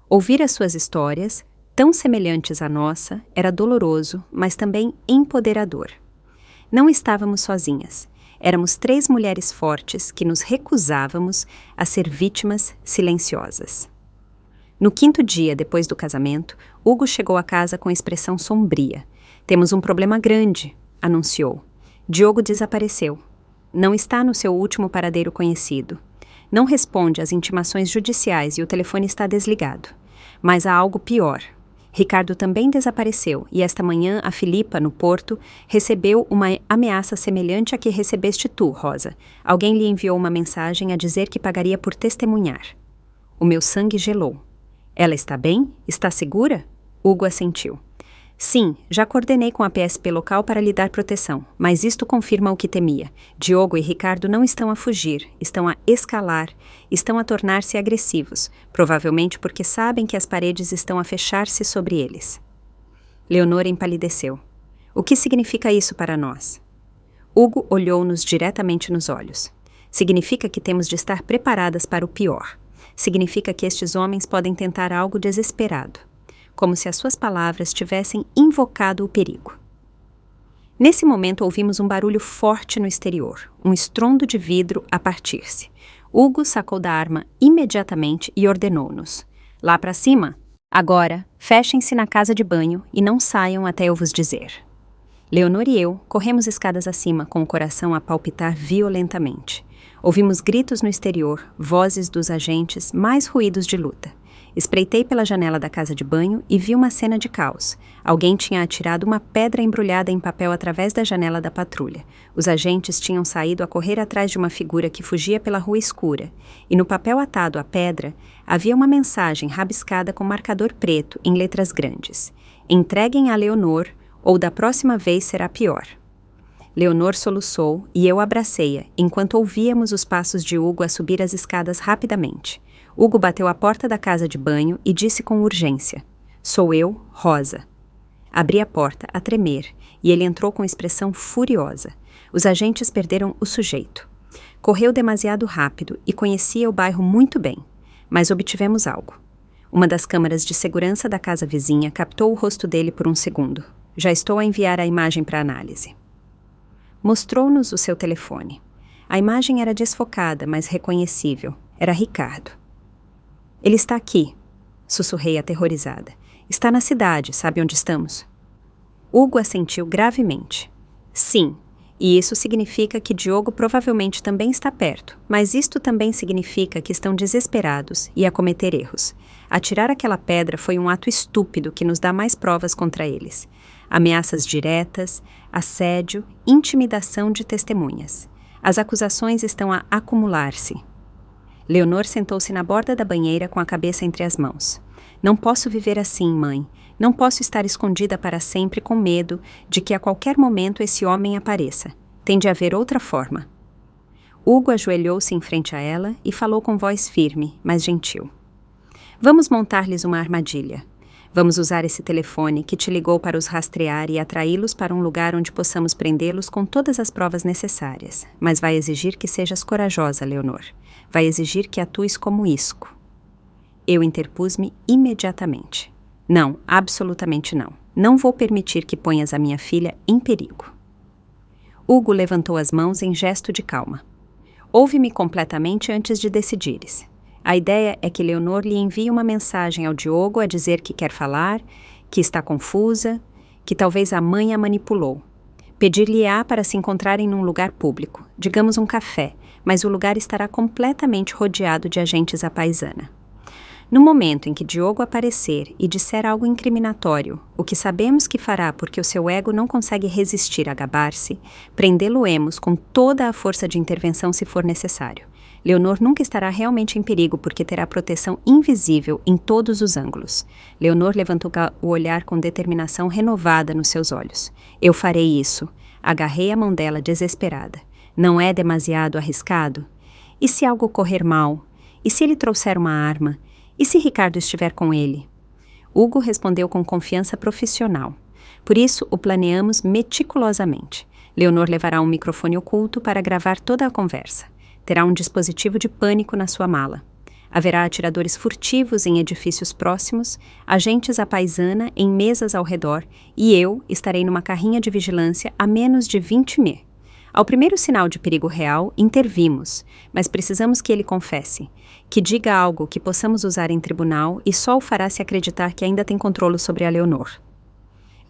Ouvir as suas histórias, tão semelhantes à nossa, era doloroso, mas também empoderador. Não estávamos sozinhas. Éramos 3 mulheres fortes que nos recusávamos a ser vítimas silenciosas. No 5º dia depois do casamento, Hugo chegou a casa com expressão sombria. Temos um problema grande, anunciou. Diogo desapareceu. Não está no seu último paradeiro conhecido. Não responde às intimações judiciais e o telefone está desligado. Mas há algo pior. Ricardo também desapareceu e esta manhã a Filipa, no Porto, recebeu uma ameaça semelhante à que recebeste tu, Rosa. Alguém lhe enviou uma mensagem a dizer que pagaria por testemunhar. O meu sangue gelou. Ela está bem? Está segura? Hugo assentiu. Sim, já coordenei com a PSP local para lhe dar proteção, mas isto confirma o que temia. Diogo e Ricardo não estão a fugir, estão a escalar, estão a tornar-se agressivos, provavelmente porque sabem que as paredes estão a fechar-se sobre eles. Leonor empalideceu. O que significa isso para nós? Hugo olhou-nos diretamente nos olhos. Significa que temos de estar preparadas para o pior. Significa que estes homens podem tentar algo desesperado. Como se as suas palavras tivessem invocado o perigo. Nesse momento ouvimos um barulho forte no exterior, um estrondo de vidro a partir-se. Hugo sacou da arma imediatamente e ordenou-nos. Lá para cima. Agora, fechem-se na casa de banho e não saiam até eu vos dizer. Leonor e eu corremos escadas acima com o coração a palpitar violentamente. Ouvimos gritos no exterior, vozes dos agentes, mais ruídos de luta. Espreitei pela janela da casa de banho e vi uma cena de caos. Alguém tinha atirado uma pedra embrulhada em papel através da janela da patrulha. Os agentes tinham saído a correr atrás de uma figura que fugia pela rua escura. E no papel atado à pedra, havia uma mensagem rabiscada com marcador preto em letras grandes. Entreguem a Leonor, ou da próxima vez será pior. Leonor soluçou e eu abracei-a, enquanto ouvíamos os passos de Hugo a subir as escadas rapidamente. Hugo bateu à porta da casa de banho e disse com urgência: Sou eu, Rosa. Abri a porta, a tremer, e ele entrou com expressão furiosa. Os agentes perderam o sujeito. Correu demasiado rápido e conhecia o bairro muito bem, mas obtivemos algo. Uma das câmaras de segurança da casa vizinha captou o rosto dele por um segundo. Já estou a enviar a imagem para análise. Mostrou-nos o seu telefone. A imagem era desfocada, mas reconhecível. Era Ricardo. Ele está aqui, sussurrei aterrorizada. Está na cidade, sabe onde estamos? Hugo assentiu gravemente. Sim, e isso significa que Diogo provavelmente também está perto, mas isto também significa que estão desesperados e a cometer erros. Atirar aquela pedra foi um ato estúpido que nos dá mais provas contra eles. Ameaças diretas, assédio, intimidação de testemunhas. As acusações estão a acumular-se. Leonor sentou-se na borda da banheira com a cabeça entre as mãos. Não posso viver assim, mãe. Não posso estar escondida para sempre com medo de que a qualquer momento esse homem apareça. Tem de haver outra forma. Hugo ajoelhou-se em frente a ela e falou com voz firme, mas gentil. Vamos montar-lhes uma armadilha. Vamos usar esse telefone que te ligou para os rastrear e atraí-los para um lugar onde possamos prendê-los com todas as provas necessárias. Mas vai exigir que sejas corajosa, Leonor. Vai exigir que atues como isco. Eu interpus-me imediatamente. Não, absolutamente não. Não vou permitir que ponhas a minha filha em perigo. Hugo levantou as mãos em gesto de calma. Ouve-me completamente antes de decidires. A ideia é que Leonor lhe envie uma mensagem ao Diogo a dizer que quer falar, que está confusa, que talvez a mãe a manipulou. Pedir-lhe-á para se encontrarem num lugar público, digamos um café, mas o lugar estará completamente rodeado de agentes à paisana. No momento em que Diogo aparecer e disser algo incriminatório, o que sabemos que fará porque o seu ego não consegue resistir a gabar-se, prendê-lo-emos com toda a força de intervenção se for necessário. Leonor nunca estará realmente em perigo porque terá proteção invisível em todos os ângulos. Leonor levantou o olhar com determinação renovada nos seus olhos. Eu farei isso. Agarrei a mão dela desesperada. Não é demasiado arriscado? E se algo correr mal? E se ele trouxer uma arma? E se Ricardo estiver com ele? Hugo respondeu com confiança profissional. Por isso, o planeamos meticulosamente. Leonor levará um microfone oculto para gravar toda a conversa. Terá um dispositivo de pânico na sua mala. Haverá atiradores furtivos em edifícios próximos, agentes à paisana em mesas ao redor e eu estarei numa carrinha de vigilância a menos de 20 m. Ao primeiro sinal de perigo real, intervimos, mas precisamos que ele confesse, que diga algo que possamos usar em tribunal e só o fará se acreditar que ainda tem controle sobre a Leonor.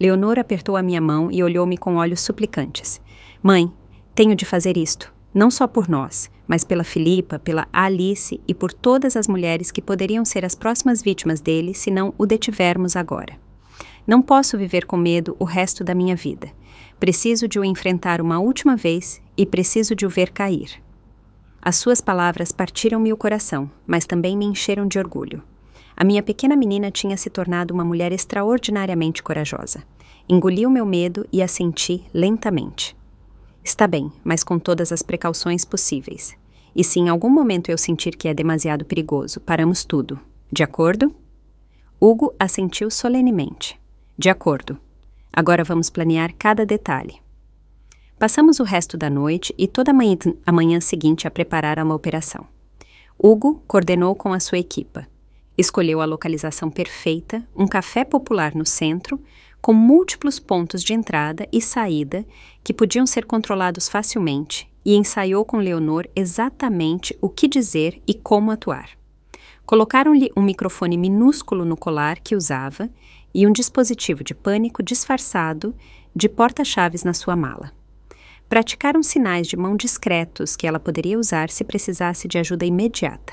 Leonor apertou a minha mão e olhou-me com olhos suplicantes. Mãe, tenho de fazer isto, não só por nós, mas pela Filipa, pela Alice e por todas as mulheres que poderiam ser as próximas vítimas dele se não o detivermos agora. Não posso viver com medo o resto da minha vida. Preciso de o enfrentar uma última vez e preciso de o ver cair. As suas palavras partiram-me o coração, mas também me encheram de orgulho. A minha pequena menina tinha se tornado uma mulher extraordinariamente corajosa. Engoli o meu medo e assenti lentamente. Está bem, mas com todas as precauções possíveis. E se em algum momento eu sentir que é demasiado perigoso, paramos tudo. De acordo? Hugo assentiu solenemente. De acordo. Agora vamos planear cada detalhe. Passamos o resto da noite e toda a manhã seguinte a preparar uma operação. Hugo coordenou com a sua equipa. Escolheu a localização perfeita, um café popular no centro, com múltiplos pontos de entrada e saída que podiam ser controlados facilmente, e ensaiou com Leonor exatamente o que dizer e como atuar. Colocaram-lhe um microfone minúsculo no colar que usava e um dispositivo de pânico disfarçado de porta-chaves na sua mala. Praticaram sinais de mão discretos que ela poderia usar se precisasse de ajuda imediata.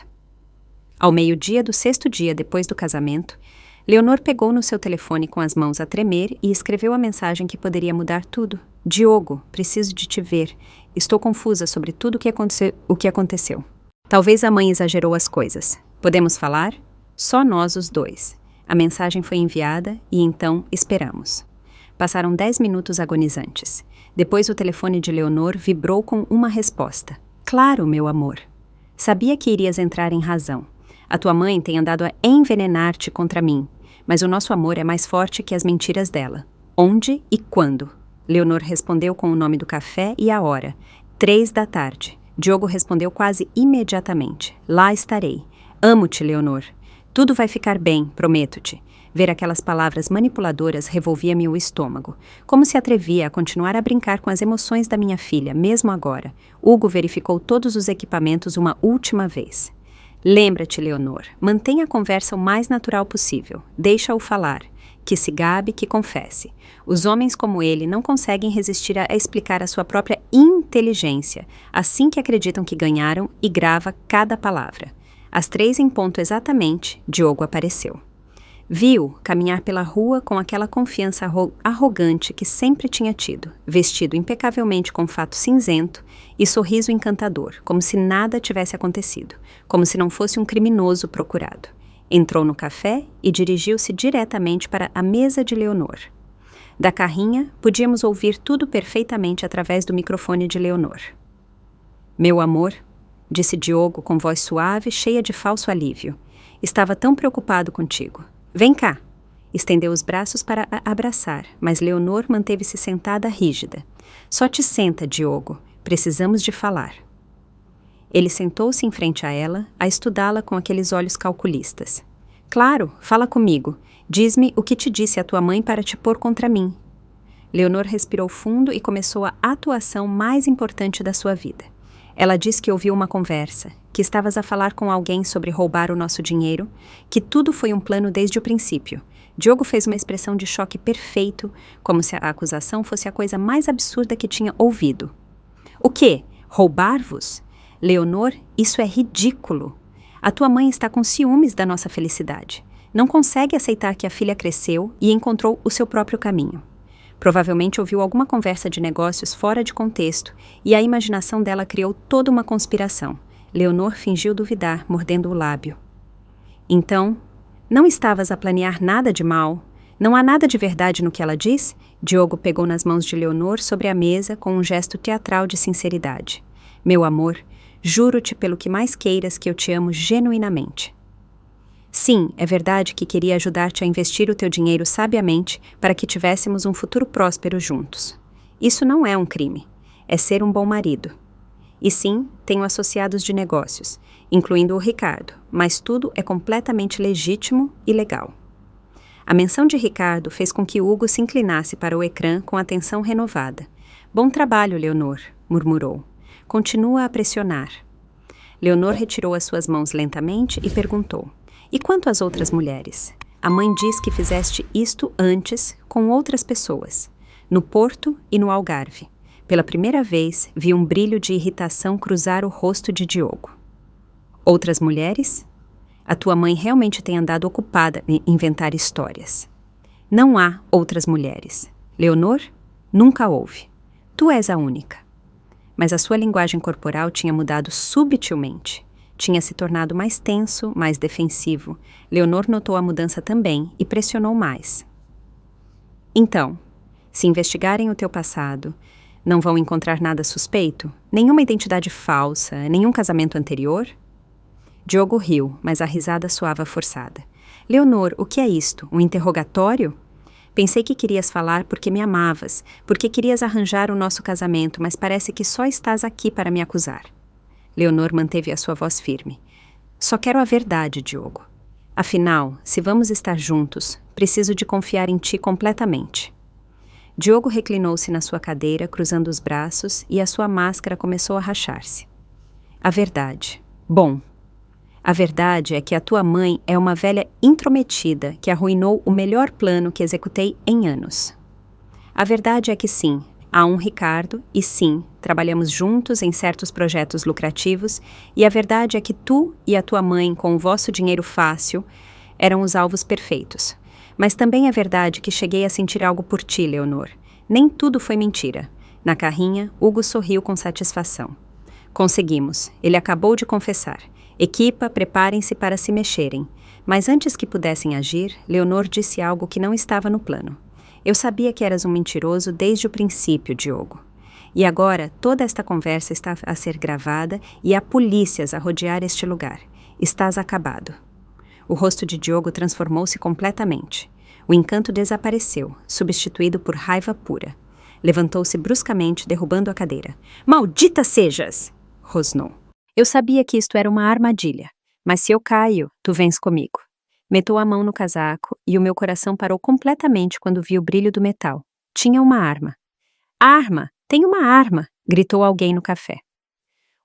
Ao meio-dia do 6º dia depois do casamento, Leonor pegou no seu telefone com as mãos a tremer e escreveu a mensagem que poderia mudar tudo. Diogo, preciso de te ver. Estou confusa sobre tudo o que aconteceu. Talvez a mãe exagerou as coisas. Podemos falar? Só nós os dois. A mensagem foi enviada e então esperamos. Passaram 10 minutos agonizantes. Depois o telefone de Leonor vibrou com uma resposta. Claro, meu amor. Sabia que irias entrar em razão. A tua mãe tem andado a envenenar-te contra mim, mas o nosso amor é mais forte que as mentiras dela. Onde e quando? Leonor respondeu com o nome do café e a hora. 3 da tarde. Diogo respondeu quase imediatamente. Lá estarei. Amo-te, Leonor. Tudo vai ficar bem, prometo-te. Ver aquelas palavras manipuladoras revolvia-me o estômago. Como se atrevia a continuar a brincar com as emoções da minha filha, mesmo agora? Hugo verificou todos os equipamentos uma última vez. Lembra-te, Leonor, mantenha a conversa o mais natural possível. Deixa-o falar. Que se gabe, que confesse. Os homens como ele não conseguem resistir a explicar a sua própria inteligência, assim que acreditam que ganharam, e grava cada palavra. Às 3 em ponto exatamente, Diogo apareceu. Viu caminhar pela rua com aquela confiança arrogante que sempre tinha tido, vestido impecavelmente com fato cinzento e sorriso encantador, como se nada tivesse acontecido, como se não fosse um criminoso procurado. Entrou no café e dirigiu-se diretamente para a mesa de Leonor. Da carrinha, podíamos ouvir tudo perfeitamente através do microfone de Leonor. Meu amor, disse Diogo com voz suave, cheia de falso alívio. Estava tão preocupado contigo. Vem cá. Estendeu os braços para a abraçar, mas Leonor manteve-se sentada rígida. Só te senta, Diogo. Precisamos de falar. Ele sentou-se em frente a ela, a estudá-la com aqueles olhos calculistas. Claro, fala comigo. Diz-me o que te disse a tua mãe para te pôr contra mim. Leonor respirou fundo e começou a atuação mais importante da sua vida. Ela disse que ouviu uma conversa, que estavas a falar com alguém sobre roubar o nosso dinheiro, que tudo foi um plano desde o princípio. Diogo fez uma expressão de choque perfeito, como se a acusação fosse a coisa mais absurda que tinha ouvido. O quê? Roubar-vos? Leonor, isso é ridículo. A tua mãe está com ciúmes da nossa felicidade. Não consegue aceitar que a filha cresceu e encontrou o seu próprio caminho. Provavelmente ouviu alguma conversa de negócios fora de contexto e a imaginação dela criou toda uma conspiração. Leonor fingiu duvidar, mordendo o lábio. Então, não estavas a planear nada de mal? Não há nada de verdade no que ela diz? Diogo pegou nas mãos de Leonor sobre a mesa com um gesto teatral de sinceridade. Meu amor, juro-te pelo que mais queiras que eu te amo genuinamente. Sim, é verdade que queria ajudar-te a investir o teu dinheiro sabiamente para que tivéssemos um futuro próspero juntos. Isso não é um crime. É ser um bom marido. E sim, tenho associados de negócios, incluindo o Ricardo, mas tudo é completamente legítimo e legal. A menção de Ricardo fez com que Hugo se inclinasse para o ecrã com atenção renovada. Bom trabalho, Leonor, murmurou. Continua a pressionar. Leonor retirou as suas mãos lentamente e perguntou. E quanto às outras mulheres? A mãe diz que fizeste isto antes com outras pessoas, no Porto e no Algarve. pela primeira vez, vi um brilho de irritação cruzar o rosto de Diogo. Outras mulheres? A tua mãe realmente tem andado ocupada em inventar histórias. Não há outras mulheres. Leonor? Nunca houve. Tu és a única. Mas a sua linguagem corporal tinha mudado subtilmente. Tinha se tornado mais tenso, mais defensivo. Leonor notou a mudança também e pressionou mais. Então, se investigarem o teu passado, não vão encontrar nada suspeito? Nenhuma identidade falsa, nenhum casamento anterior? Diogo riu, mas a risada soava forçada. Leonor, o que é isto? Um interrogatório? Pensei que querias falar porque me amavas, porque querias arranjar o nosso casamento, mas parece que só estás aqui para me acusar. Leonor manteve a sua voz firme. Só quero a verdade, Diogo. Afinal, se vamos estar juntos, preciso de confiar em ti completamente. Diogo reclinou-se na sua cadeira, cruzando os braços, e a sua máscara começou a rachar-se. A verdade. Bom. A verdade é que a tua mãe é uma velha intrometida que arruinou o melhor plano que executei em anos. A verdade é que sim, há um Ricardo e sim, trabalhamos juntos em certos projetos lucrativos e a verdade é que tu e a tua mãe, com o vosso dinheiro fácil, eram os alvos perfeitos. Mas também é verdade que cheguei a sentir algo por ti, Leonor. Nem tudo foi mentira. Na carrinha, Hugo sorriu com satisfação. Conseguimos. Ele acabou de confessar. Equipa, preparem-se para se mexerem. Mas antes que pudessem agir, Leonor disse algo que não estava no plano. Eu sabia que eras um mentiroso desde o princípio, Diogo. E agora toda esta conversa está a ser gravada e há polícias a rodear este lugar. Estás acabado. O rosto de Diogo transformou-se completamente. O encanto desapareceu, substituído por raiva pura. Levantou-se bruscamente, derrubando a cadeira. Maldita sejas! Rosnou. Eu sabia que isto era uma armadilha, mas se eu caio, tu vens comigo. Metou a mão no casaco e o meu coração parou completamente quando vi o brilho do metal. Tinha uma arma. Arma! Tem uma arma! Gritou alguém no café.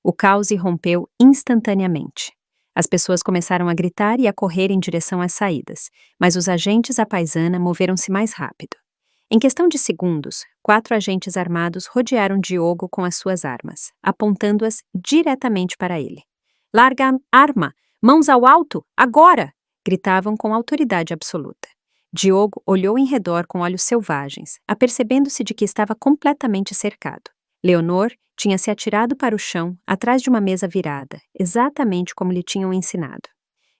O caos irrompeu instantaneamente. As pessoas começaram a gritar e a correr em direção às saídas, mas os agentes à paisana moveram-se mais rápido. Em questão de segundos, 4 agentes armados rodearam Diogo com as suas armas, apontando-as diretamente para ele. Larga a arma! Mãos ao alto! Agora! Gritavam com autoridade absoluta. Diogo olhou em redor com olhos selvagens, apercebendo-se de que estava completamente cercado. Leonor tinha se atirado para o chão, atrás de uma mesa virada, exatamente como lhe tinham ensinado.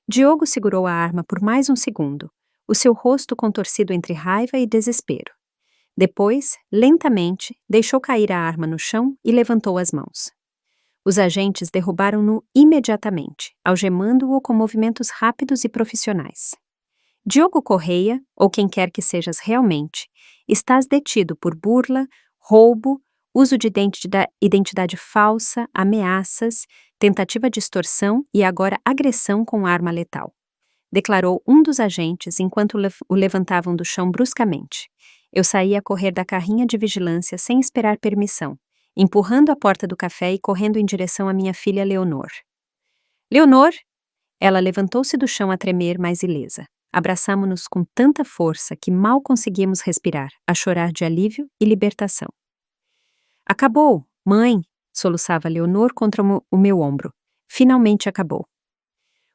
Diogo segurou a arma por mais um segundo, o seu rosto contorcido entre raiva e desespero. Depois, lentamente, deixou cair a arma no chão e levantou as mãos. Os agentes derrubaram-no imediatamente, algemando-o com movimentos rápidos e profissionais. Diogo Correia, ou quem quer que sejas realmente, estás detido por burla, roubo, uso de identidade falsa, ameaças, tentativa de extorsão e agora agressão com arma letal, declarou um dos agentes enquanto o levantavam do chão bruscamente. Eu saí a correr da carrinha de vigilância sem esperar permissão, empurrando a porta do café e correndo em direção à minha filha Leonor. Leonor! Ela levantou-se do chão a tremer, mais ilesa. Abraçamo-nos com tanta força que mal conseguíamos respirar, a chorar de alívio e libertação. Acabou, mãe! Soluçava Leonor contra o meu ombro. Finalmente acabou.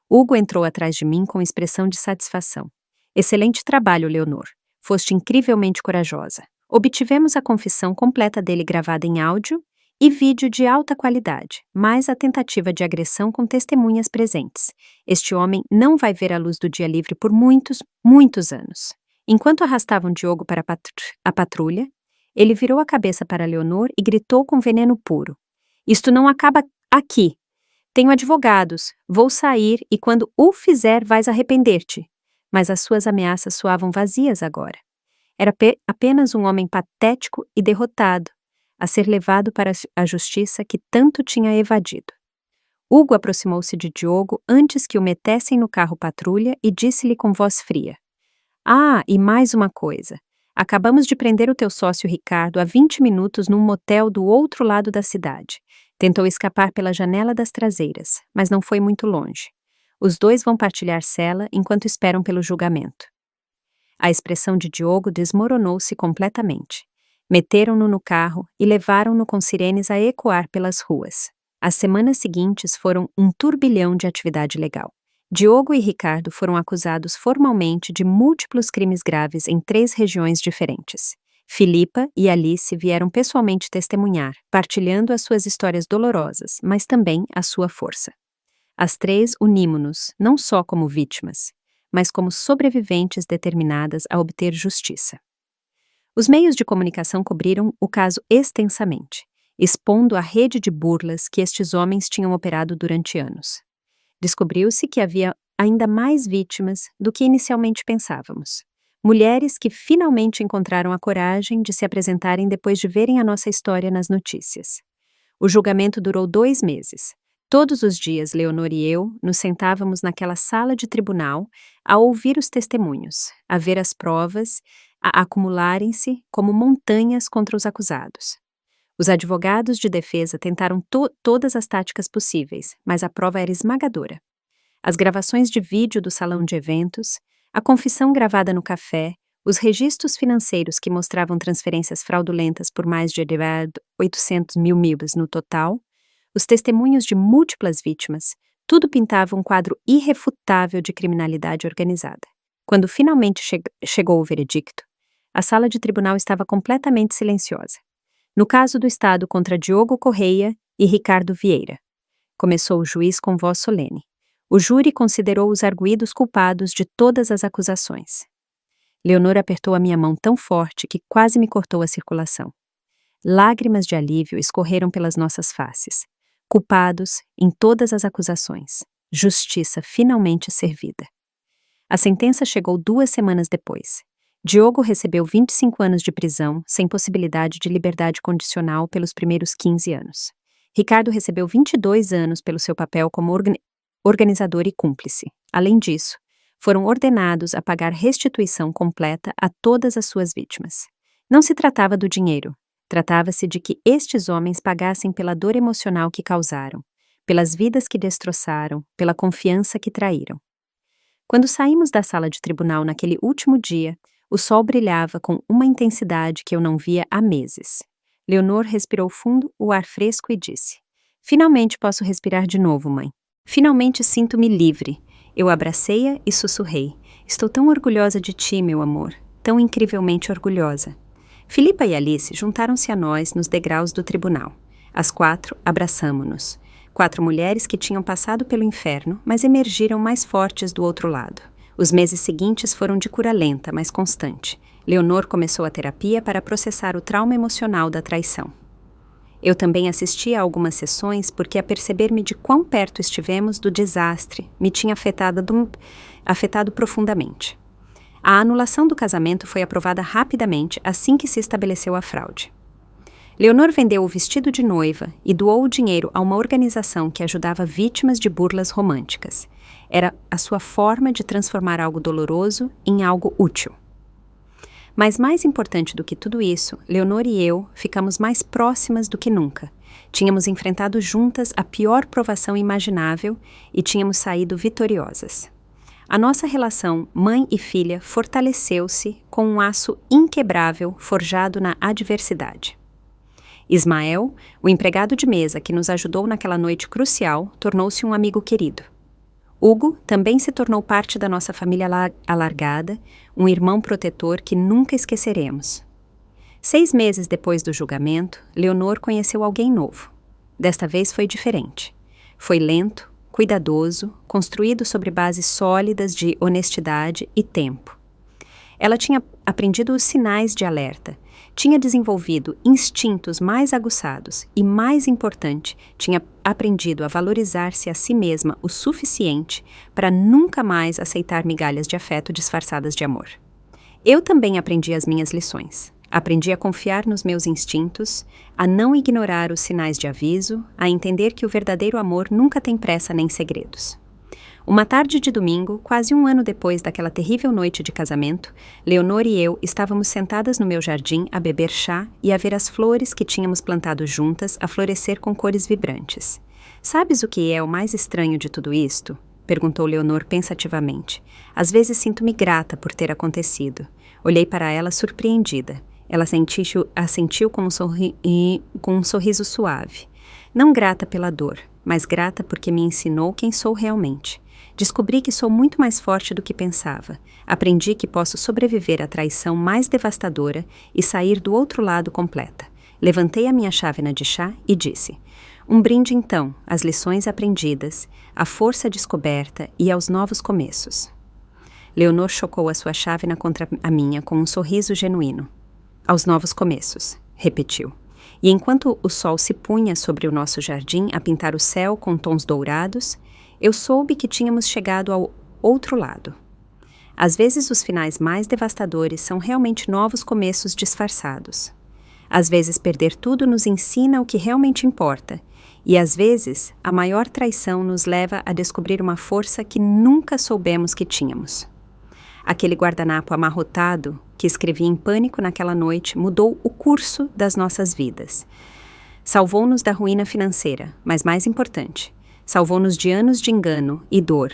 Hugo entrou atrás de mim com expressão de satisfação. Excelente trabalho, Leonor. Foste incrivelmente corajosa. Obtivemos a confissão completa dele gravada em áudio e vídeo de alta qualidade, mais a tentativa de agressão com testemunhas presentes. Este homem não vai ver a luz do dia livre por muitos, muitos anos. Enquanto arrastavam Diogo para a patrulha, ele virou a cabeça para Leonor e gritou com veneno puro. Isto não acaba aqui. Tenho advogados, vou sair e quando o fizer vais arrepender-te. Mas as suas ameaças soavam vazias agora. Era apenas um homem patético e derrotado, a ser levado para a justiça que tanto tinha evadido. Hugo aproximou-se de Diogo antes que o metessem no carro patrulha e disse-lhe com voz fria. Ah, e mais uma coisa. Acabamos de prender o teu sócio Ricardo há 20 minutos num motel do outro lado da cidade. Tentou escapar pela janela das traseiras, mas não foi muito longe. Os dois vão partilhar cela enquanto esperam pelo julgamento. A expressão de Diogo desmoronou-se completamente. Meteram-no no carro e levaram-no com sirenes a ecoar pelas ruas. As semanas seguintes foram um turbilhão de atividade legal. Diogo e Ricardo foram acusados formalmente de múltiplos crimes graves em 3 regiões diferentes. Filipa e Alice vieram pessoalmente testemunhar, partilhando as suas histórias dolorosas, mas também a sua força. As 3 unimos-nos, não só como vítimas, mas como sobreviventes determinadas a obter justiça. Os meios de comunicação cobriram o caso extensamente, expondo a rede de burlas que estes homens tinham operado durante anos. Descobriu-se que havia ainda mais vítimas do que inicialmente pensávamos. Mulheres que finalmente encontraram a coragem de se apresentarem depois de verem a nossa história nas notícias. O julgamento durou 2 meses. Todos os dias, Leonor e eu nos sentávamos naquela sala de tribunal a ouvir os testemunhos, a ver as provas, a acumularem-se como montanhas contra os acusados. Os advogados de defesa tentaram todas as táticas possíveis, mas a prova era esmagadora. As gravações de vídeo do salão de eventos, a confissão gravada no café, os registros financeiros que mostravam transferências fraudulentas por mais de 800 mil libras no total, os testemunhos de múltiplas vítimas, tudo pintava um quadro irrefutável de criminalidade organizada. Quando finalmente chegou o veredicto, a sala de tribunal estava completamente silenciosa. No caso do Estado contra Diogo Correia e Ricardo Vieira, começou o juiz com voz solene. O júri considerou os arguidos culpados de todas as acusações. Leonor apertou a minha mão tão forte que quase me cortou a circulação. Lágrimas de alívio escorreram pelas nossas faces. Culpados em todas as acusações. Justiça finalmente servida. A sentença chegou 2 semanas depois. Diogo recebeu 25 anos de prisão, sem possibilidade de liberdade condicional pelos primeiros 15 anos. Ricardo recebeu 22 anos pelo seu papel como organizador e cúmplice. Além disso, foram ordenados a pagar restituição completa a todas as suas vítimas. Não se tratava do dinheiro. Tratava-se de que estes homens pagassem pela dor emocional que causaram, pelas vidas que destroçaram, pela confiança que traíram. Quando saímos da sala de tribunal naquele último dia, o sol brilhava com uma intensidade que eu não via há meses. Leonor respirou fundo o ar fresco e disse: "Finalmente posso respirar de novo, mãe. Finalmente sinto-me livre." Eu abracei-a e sussurrei: "Estou tão orgulhosa de ti, meu amor, tão incrivelmente orgulhosa." Filipa e Alice juntaram-se a nós nos degraus do tribunal. As 4 abraçamo-nos. 4 mulheres que tinham passado pelo inferno, mas emergiram mais fortes do outro lado. Os meses seguintes foram de cura lenta, mas constante. Leonor começou a terapia para processar o trauma emocional da traição. Eu também assisti a algumas sessões porque, a perceber-me de quão perto estivemos do desastre, me tinha afetado profundamente. A anulação do casamento foi aprovada rapidamente assim que se estabeleceu a fraude. Leonor vendeu o vestido de noiva e doou o dinheiro a uma organização que ajudava vítimas de burlas românticas. Era a sua forma de transformar algo doloroso em algo útil. Mas mais importante do que tudo isso, Leonor e eu ficamos mais próximas do que nunca. Tínhamos enfrentado juntas a pior provação imaginável e tínhamos saído vitoriosas. A nossa relação mãe e filha fortaleceu-se com um aço inquebrável forjado na adversidade. Ismael, o empregado de mesa que nos ajudou naquela noite crucial, tornou-se um amigo querido. Hugo também se tornou parte da nossa família alargada, um irmão protetor que nunca esqueceremos. 6 meses depois do julgamento, Leonor conheceu alguém novo. Desta vez foi diferente. Foi lento, cuidadoso, construído sobre bases sólidas de honestidade e tempo. Ela tinha aprendido os sinais de alerta, tinha desenvolvido instintos mais aguçados e, mais importante, tinha aprendido a valorizar-se a si mesma o suficiente para nunca mais aceitar migalhas de afeto disfarçadas de amor. Eu também aprendi as minhas lições. Aprendi a confiar nos meus instintos, a não ignorar os sinais de aviso, a entender que o verdadeiro amor nunca tem pressa nem segredos. Uma tarde de domingo, quase 1 ano depois daquela terrível noite de casamento, Leonor e eu estávamos sentadas no meu jardim a beber chá e a ver as flores que tínhamos plantado juntas a florescer com cores vibrantes. "Sabes o que é o mais estranho de tudo isto?" perguntou Leonor pensativamente. "Às vezes sinto-me grata por ter acontecido." Olhei para ela surpreendida. Ela assentiu com um sorriso suave. Não grata pela dor, mas grata porque me ensinou quem sou realmente. Descobri que sou muito mais forte do que pensava. Aprendi que posso sobreviver à traição mais devastadora e sair do outro lado completa. Levantei a minha chávena de chá e disse: um brinde então às lições aprendidas, à força descoberta e aos novos começos. Leonor chocou a sua chávena contra a minha com um sorriso genuíno. Aos novos começos, repetiu. E enquanto o sol se punha sobre o nosso jardim a pintar o céu com tons dourados, eu soube que tínhamos chegado ao outro lado. Às vezes os finais mais devastadores são realmente novos começos disfarçados. Às vezes perder tudo nos ensina o que realmente importa, e às vezes a maior traição nos leva a descobrir uma força que nunca soubemos que tínhamos. Aquele guardanapo amarrotado que escrevi em pânico naquela noite mudou o curso das nossas vidas. Salvou-nos da ruína financeira, mas mais importante, salvou-nos de anos de engano e dor.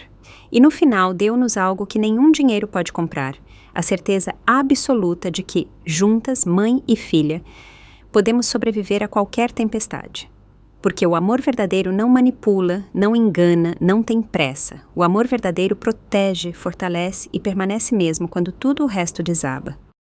E no final deu-nos algo que nenhum dinheiro pode comprar, a certeza absoluta de que, juntas, mãe e filha, podemos sobreviver a qualquer tempestade. Porque o amor verdadeiro não manipula, não engana, não tem pressa. O amor verdadeiro protege, fortalece e permanece mesmo quando tudo o resto desaba.